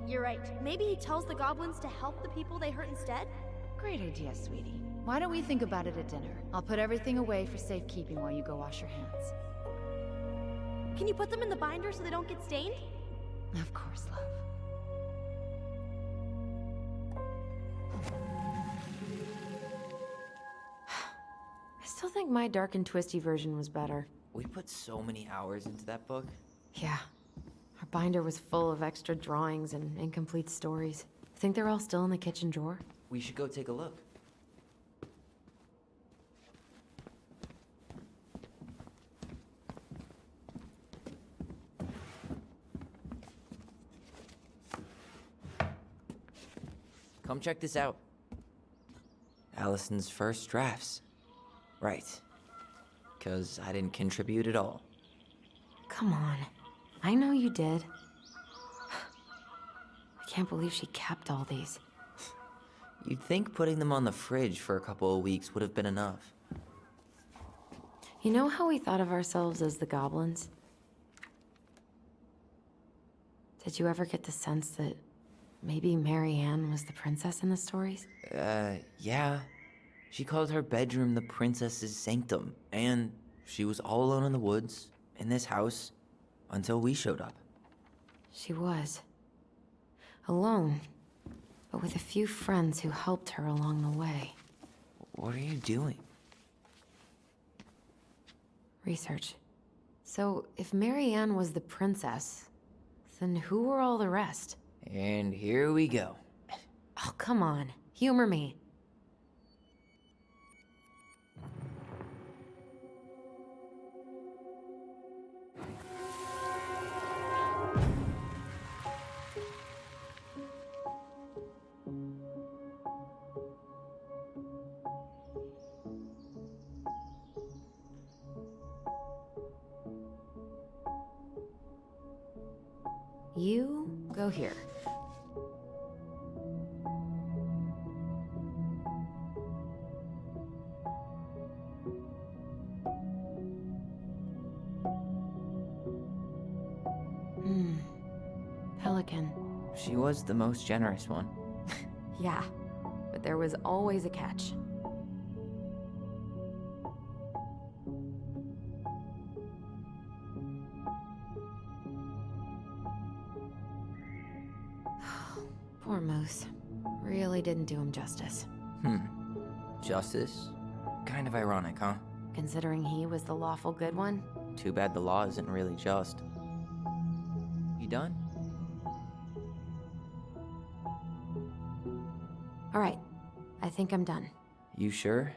you're right. Maybe he tells the goblins to help the people they hurt instead? Great idea, sweetie. Why don't we think about it at dinner? I'll put everything away for safekeeping while you go wash your hands. Can you put them in the binder so they don't get stained? Of course, love. I still think my dark and twisty version was better. We put so many hours into that book. Yeah. Our binder was full of extra drawings and incomplete stories. Think they're all still in the kitchen drawer? We should go take a look. Come check this out. Allison's first drafts. Right. 'Cause I didn't contribute at all. Come on. I know you did. I can't believe she kept all these. You'd think putting them on the fridge for a couple of weeks would have been enough. You know how we thought of ourselves as the goblins? Did you ever get the sense that maybe Marianne was the princess in the stories? Yeah. She called her bedroom the princess's sanctum, and she was all alone in the woods, in this house, until we showed up. She was. Alone, but with a few friends who helped her along the way. What are you doing? Research. So, if Marianne was the princess, then who were all the rest? And here we go. Oh, come on. Humor me. You go here. Pelican. She was the most generous one. Yeah, but there was always a catch. Poor Moose. Really didn't do him justice. Justice? Kind of ironic, huh? Considering he was the lawful good one. Too bad the law isn't really just. You done? All right, I think I'm done. You sure?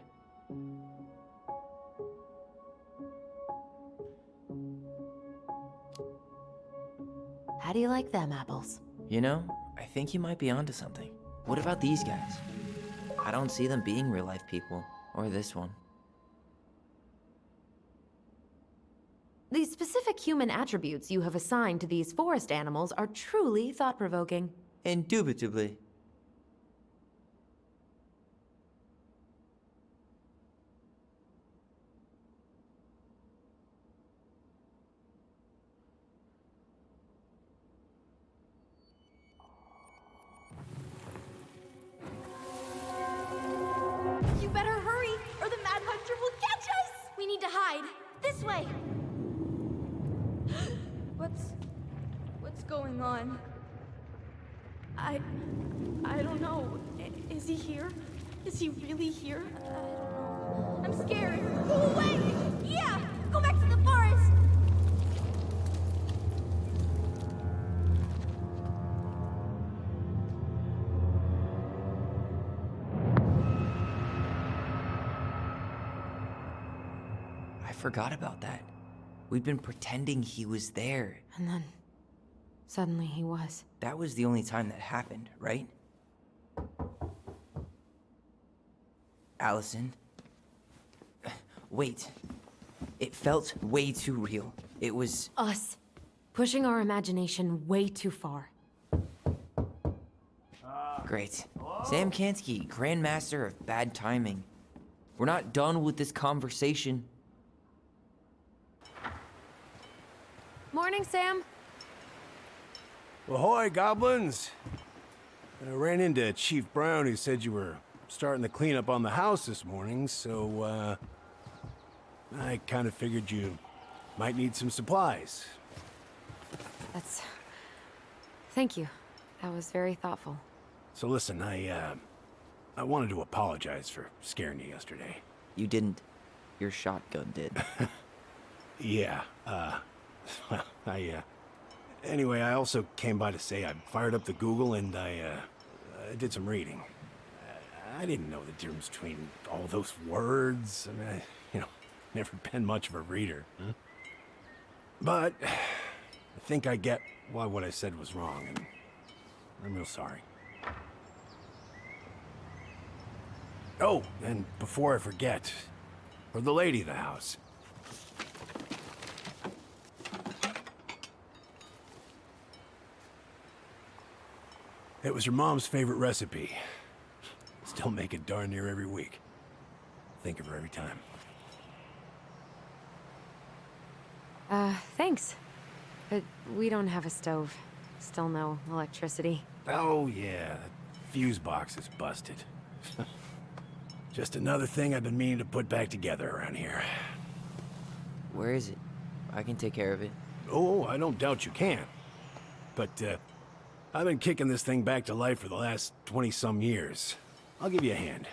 How do you like them apples? You know, I think you might be onto something. What about these guys? I don't see them being real-life people, or this one. The specific human attributes you have assigned to these forest animals are truly thought-provoking. Indubitably. You better hurry, or the Mad Hunter will catch us! We need to hide. This way! What's going on? I don't know. Is he here? Is he really here? I don't know. I'm scared. Go away! Yeah! Go back to the forest! I forgot about that. We'd been pretending he was there. And then, suddenly he was. That was the only time that happened, right? Allison? Wait. It felt way too real. It was... Us. Pushing our imagination way too far. Great. Sam Kansky, Grandmaster of Bad Timing. We're not done with this conversation. Morning, Sam. Ahoy, goblins! I ran into Chief Brown, who said you were starting the cleanup on the house this morning, so, I kind of figured you might need some supplies. Thank you. That was very thoughtful. So listen, I wanted to apologize for scaring you yesterday. You didn't. Your shotgun did. Yeah, well, anyway, I also came by to say I fired up the Google and I did some reading. I didn't know the difference between all those words. I mean, never been much of a reader. Huh? But I think I get why what I said was wrong, and I'm real sorry. Oh, and before I forget, for the lady of the house. It was her mom's favorite recipe. Still make it darn near every week. Think of her every time. Thanks. But we don't have a stove. Still no electricity. Oh, yeah. That fuse box is busted. Just another thing I've been meaning to put back together around here. Where is it? I can take care of it. Oh, I don't doubt you can. But, I've been kicking this thing back to life for the last 20-some years. I'll give you a hand.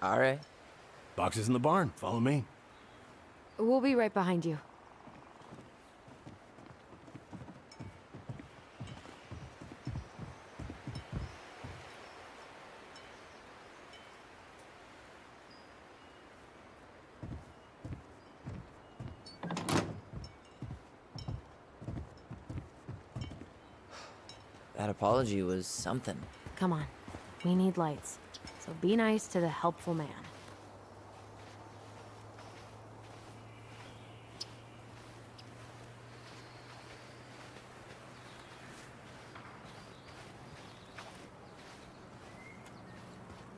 All right. Box is in the barn. Follow me. We'll be right behind you. That apology was something. Come on. We need lights. So be nice to the helpful man.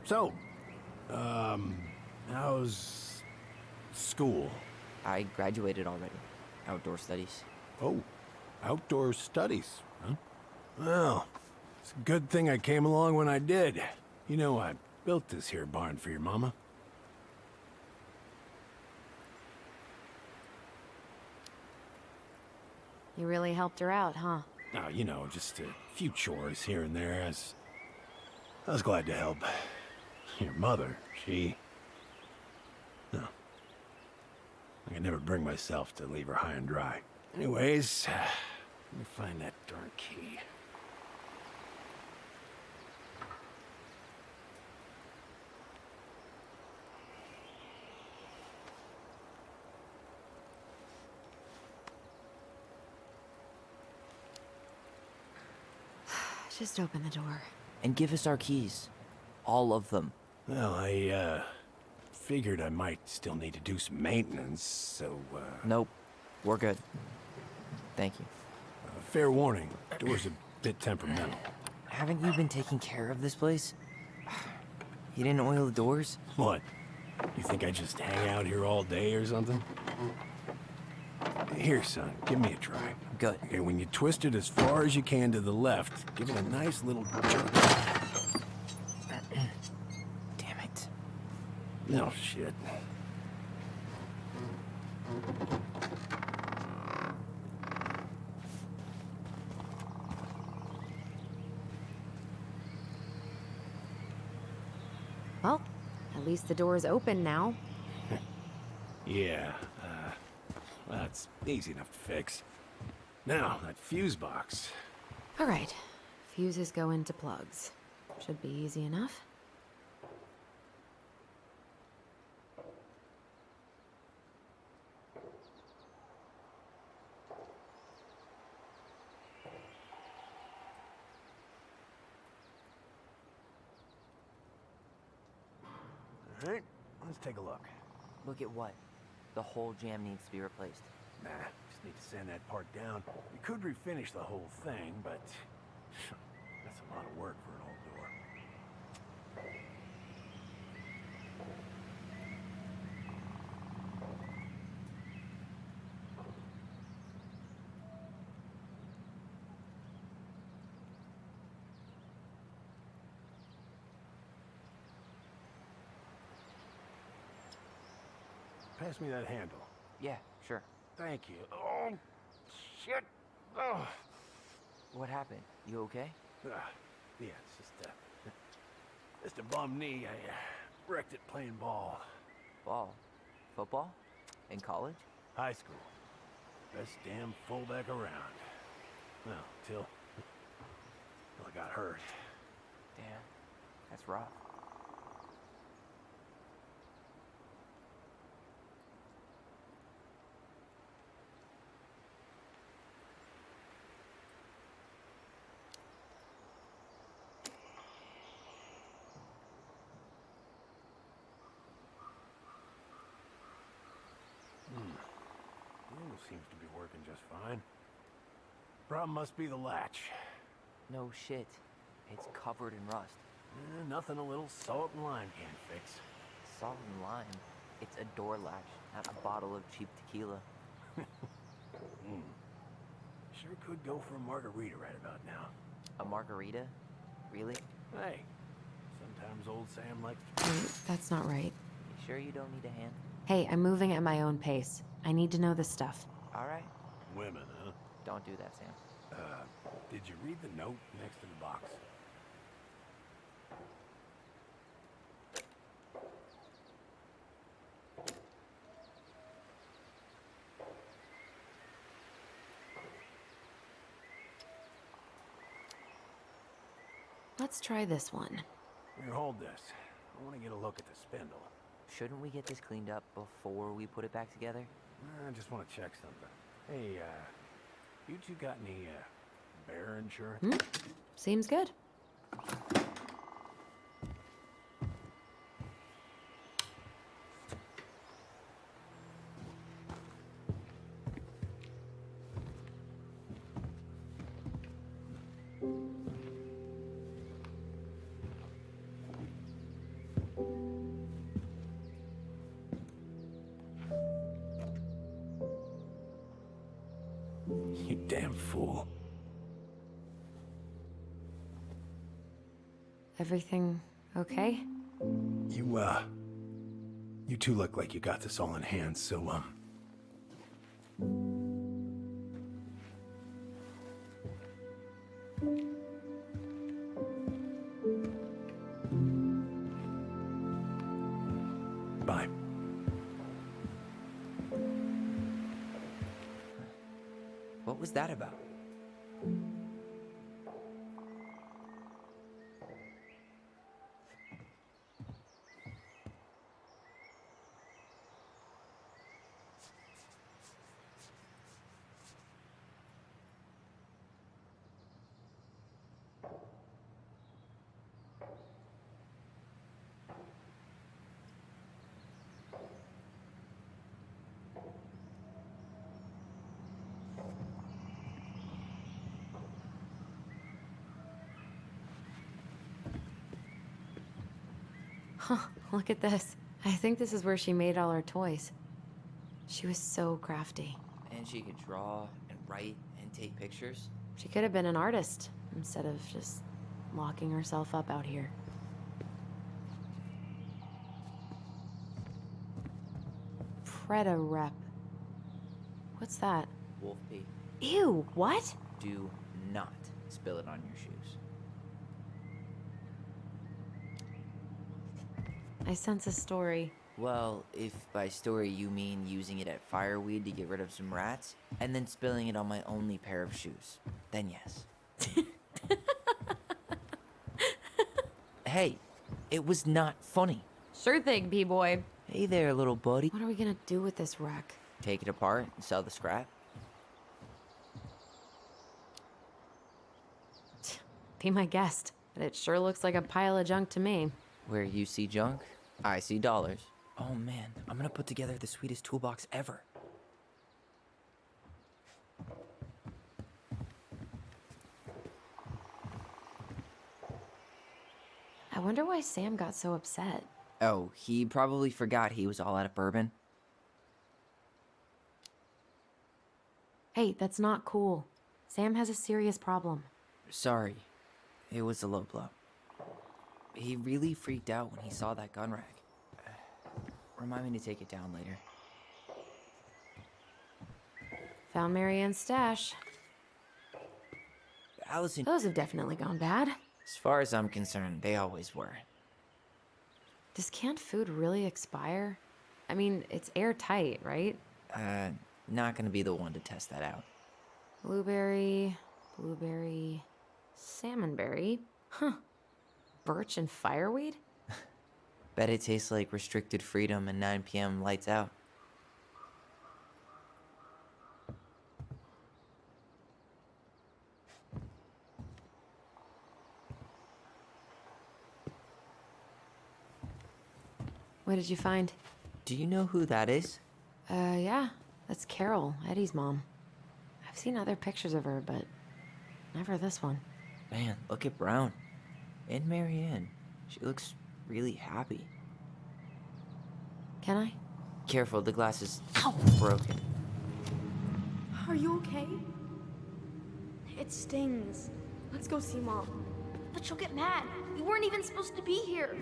So, how's school? I graduated already. Outdoor studies. Oh, outdoor studies, huh? Well, it's a good thing I came along when I did. You know, I built this here barn for your mama. You really helped her out, huh? Now, you know, just a few chores here and there. I was glad to help. Your mother, she... No. I could never bring myself to leave her high and dry. Anyways, let me find that darn key. Just open the door. And give us our keys. All of them. Well, I, figured I might still need to do some maintenance, so, Nope. We're good. Thank you. Fair warning, door's a bit temperamental. Haven't you been taking care of this place? You didn't oil the doors? What? You think I just hang out here all day or something? Here, son, give me a try. Good. Okay, when you twist it as far as you can to the left, give it a nice little jerk. Damn it. No shit. Well, at least the door's open now. Yeah, that's easy enough to fix. Now, that fuse box. All right. Fuses go into plugs. Should be easy enough. All right, let's take a look. Look at what? The whole jam needs to be replaced. Nah, just need to sand that part down. We could refinish the whole thing, but that's a lot of work for an old door. Pass me that handle. Yeah, sure. Thank you. Oh, shit. Oh. What happened? You okay? Yeah, it's just a bum knee. I wrecked it playing ball. Ball? Football? In college? High school. Best damn fullback around. Well, till I got hurt. Damn. That's rough. Problem must be the latch. No shit. It's covered in rust. Nothing a little salt and lime can't fix. Salt and lime. It's a door latch, not a bottle of cheap tequila. Sure could go for a margarita right about now. A margarita? Really? Hey, sometimes old Sam likes... That's not right. You sure you don't need a hand? Hey, I'm moving at my own pace. I need to know this stuff. All right. Women, huh? Don't do that, Sam. Did you read the note next to the box? Let's try this one. Here, hold this. I want to get a look at the spindle. Shouldn't we get this cleaned up before we put it back together? I just want to check something. Hey, you two got any, bear insurance? Seems good. You damn fool. Everything okay? You two look like you got this all in hand, so, bye. What was that about? Huh, look at this. I think this is where she made all her toys. She was so crafty. And she could draw and write and take pictures. She could have been an artist instead of just locking herself up out here. Preda rep. What's that? Wolf pee. Ew, what? Do not spill it on your shoes. I sense a story. Well, if by story you mean using it at fireweed to get rid of some rats, and then spilling it on my only pair of shoes, then yes. Hey, it was not funny. Sure thing, B-boy. Hey there, little buddy. What are we gonna do with this wreck? Take it apart and sell the scrap? Be my guest, but it sure looks like a pile of junk to me. Where you see junk, I see dollars. Oh man, I'm gonna put together the sweetest toolbox ever. I wonder why Sam got so upset. Oh, he probably forgot he was all out of bourbon. Hey, that's not cool. Sam has a serious problem. Sorry, it was a low blow. He really freaked out when he saw that gun rack. Remind me to take it down later. Found Marianne's stash. Allison, Those have definitely gone bad. as far as I'm concerned, they always were. Does canned food really expire? I mean, it's airtight, right? Not gonna be the one to test that out. Blueberry, salmonberry. Huh. Birch and fireweed? Bet it tastes like restricted freedom and 9 p.m. lights out. What did you find? Do you know who that is? Yeah. That's Carol, Eddie's mom. I've seen other pictures of her, but Never this one. Man, look at Brown. And Marianne. She looks really happy. Can I? Careful, the glass is broken. Are you okay? It stings. Let's go see Mom. But she'll get mad. You weren't even supposed to be here.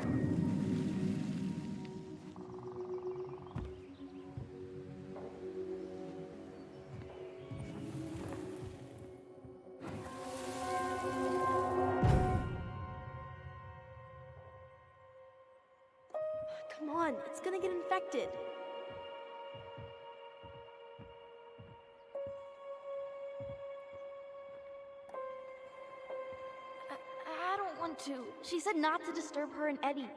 Come on, it's gonna get infected. I don't want to. She said not to disturb her and Eddie.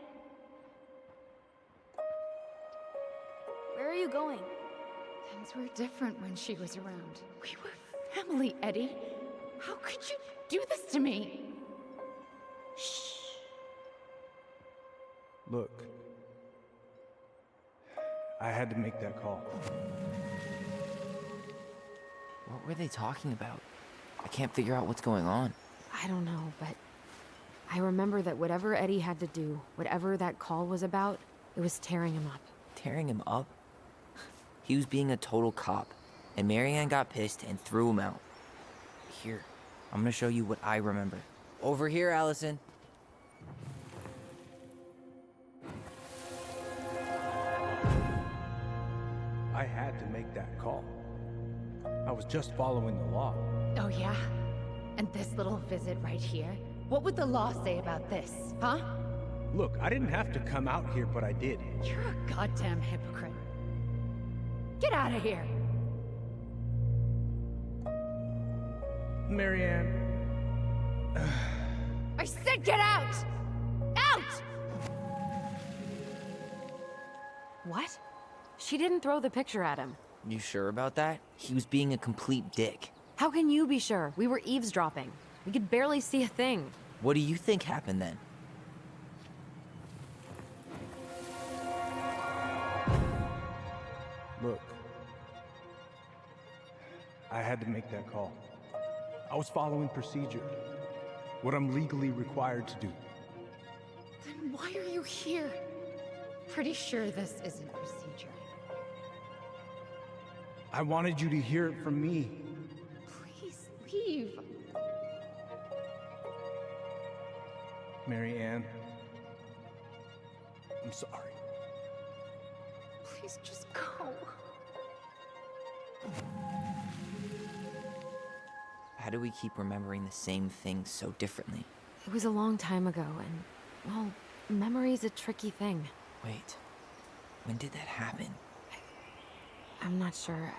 Where are you going? Things were different when she was around. We were family, Eddie. How could you do this to me? Shh. Look, I had to make that call. What were they talking about? I can't figure out what's going on. I don't know, but I remember that whatever Eddie had to do, whatever that call was about, it was tearing him up. Tearing him up? He was being a total cop, and Marianne got pissed and threw him out. Here, I'm gonna show you what I remember. Over here, Allison. I had to make that call. I was just following the law. Oh, yeah? And this little visit right here? What would the law say about this, huh? Look, I didn't have to come out here, but I did. You're a goddamn hypocrite. Get out of here! Marianne. I said get out! Out! What? She didn't throw the picture at him. You sure about that? He was being a complete dick. How can you be sure? We were eavesdropping. We could barely see a thing. What do you think happened then? Look, I had to make that call. I was following procedure, what I'm legally required to do. Then why are you here? Pretty sure this isn't procedure. I wanted you to hear it from me. Please leave. Marianne, I'm sorry. Please just go. How do we keep remembering the same things so differently? It was a long time ago, and, well, memory's a tricky thing. Wait, when did that happen? I'm not sure.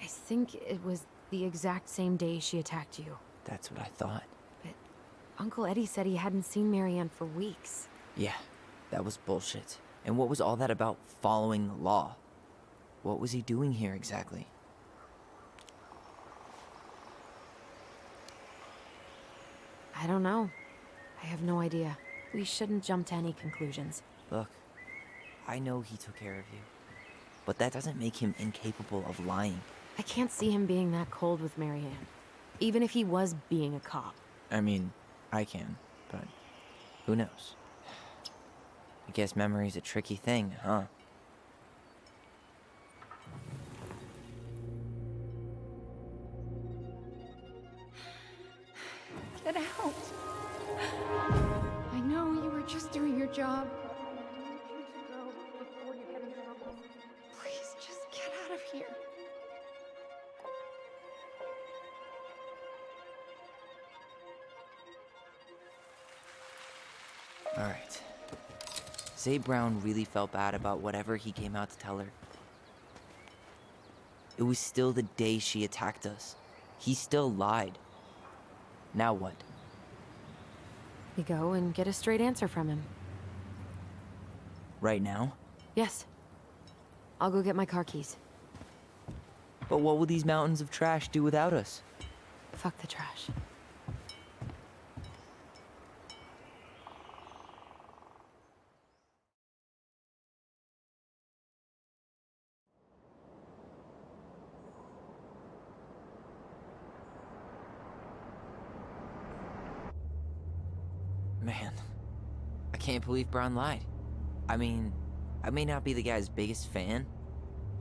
I think it was the exact same day she attacked you. That's what I thought. But Uncle Eddie said he hadn't seen Marianne for weeks. Yeah, that was bullshit. And what was all that about following the law? What was he doing here exactly? I don't know. I have no idea. We shouldn't jump to any conclusions. Look, I know he took care of you, but that doesn't make him incapable of lying. I can't see him being that cold with Marianne, even if he was being a cop. I mean, I can, but who knows? I guess memory's a tricky thing, huh? Get out. I know you were just doing your job. Please just get out of here. Alright. Say Brown really felt bad about whatever he came out to tell her. It was still the day she attacked us. He still lied. Now what? We go and get a straight answer from him. Right now? Yes. I'll go get my car keys. But what will these mountains of trash do without us? Fuck the trash. Man, I can't believe Braun lied. I mean, I may not be the guy's biggest fan,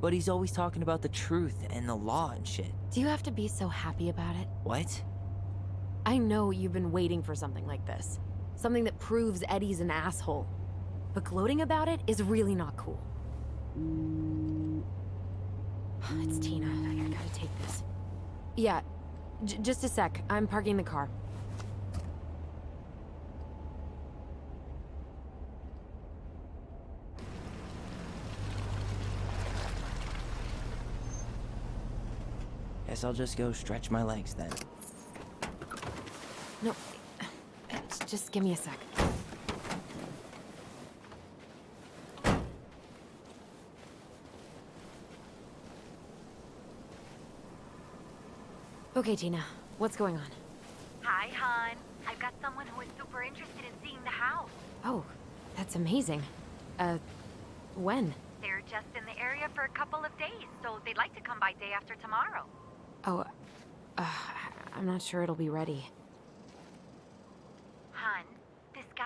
but he's always talking about the truth and the law and shit. Do you have to be so happy about it? What? I know you've been waiting for something like this. Something that proves Eddie's an asshole. But gloating about it is really not cool. It's Tina. I gotta take this. Yeah, just a sec. I'm parking the car. Guess I'll just go stretch my legs then. No, just give me a sec. Okay, Tina, what's going on? Hi, hon. I've got someone who is super interested in seeing the house. Oh, that's amazing. When? They're just in the area for a couple of days, so they'd like to come by day after tomorrow. Oh, I'm not sure it'll be ready. Hun,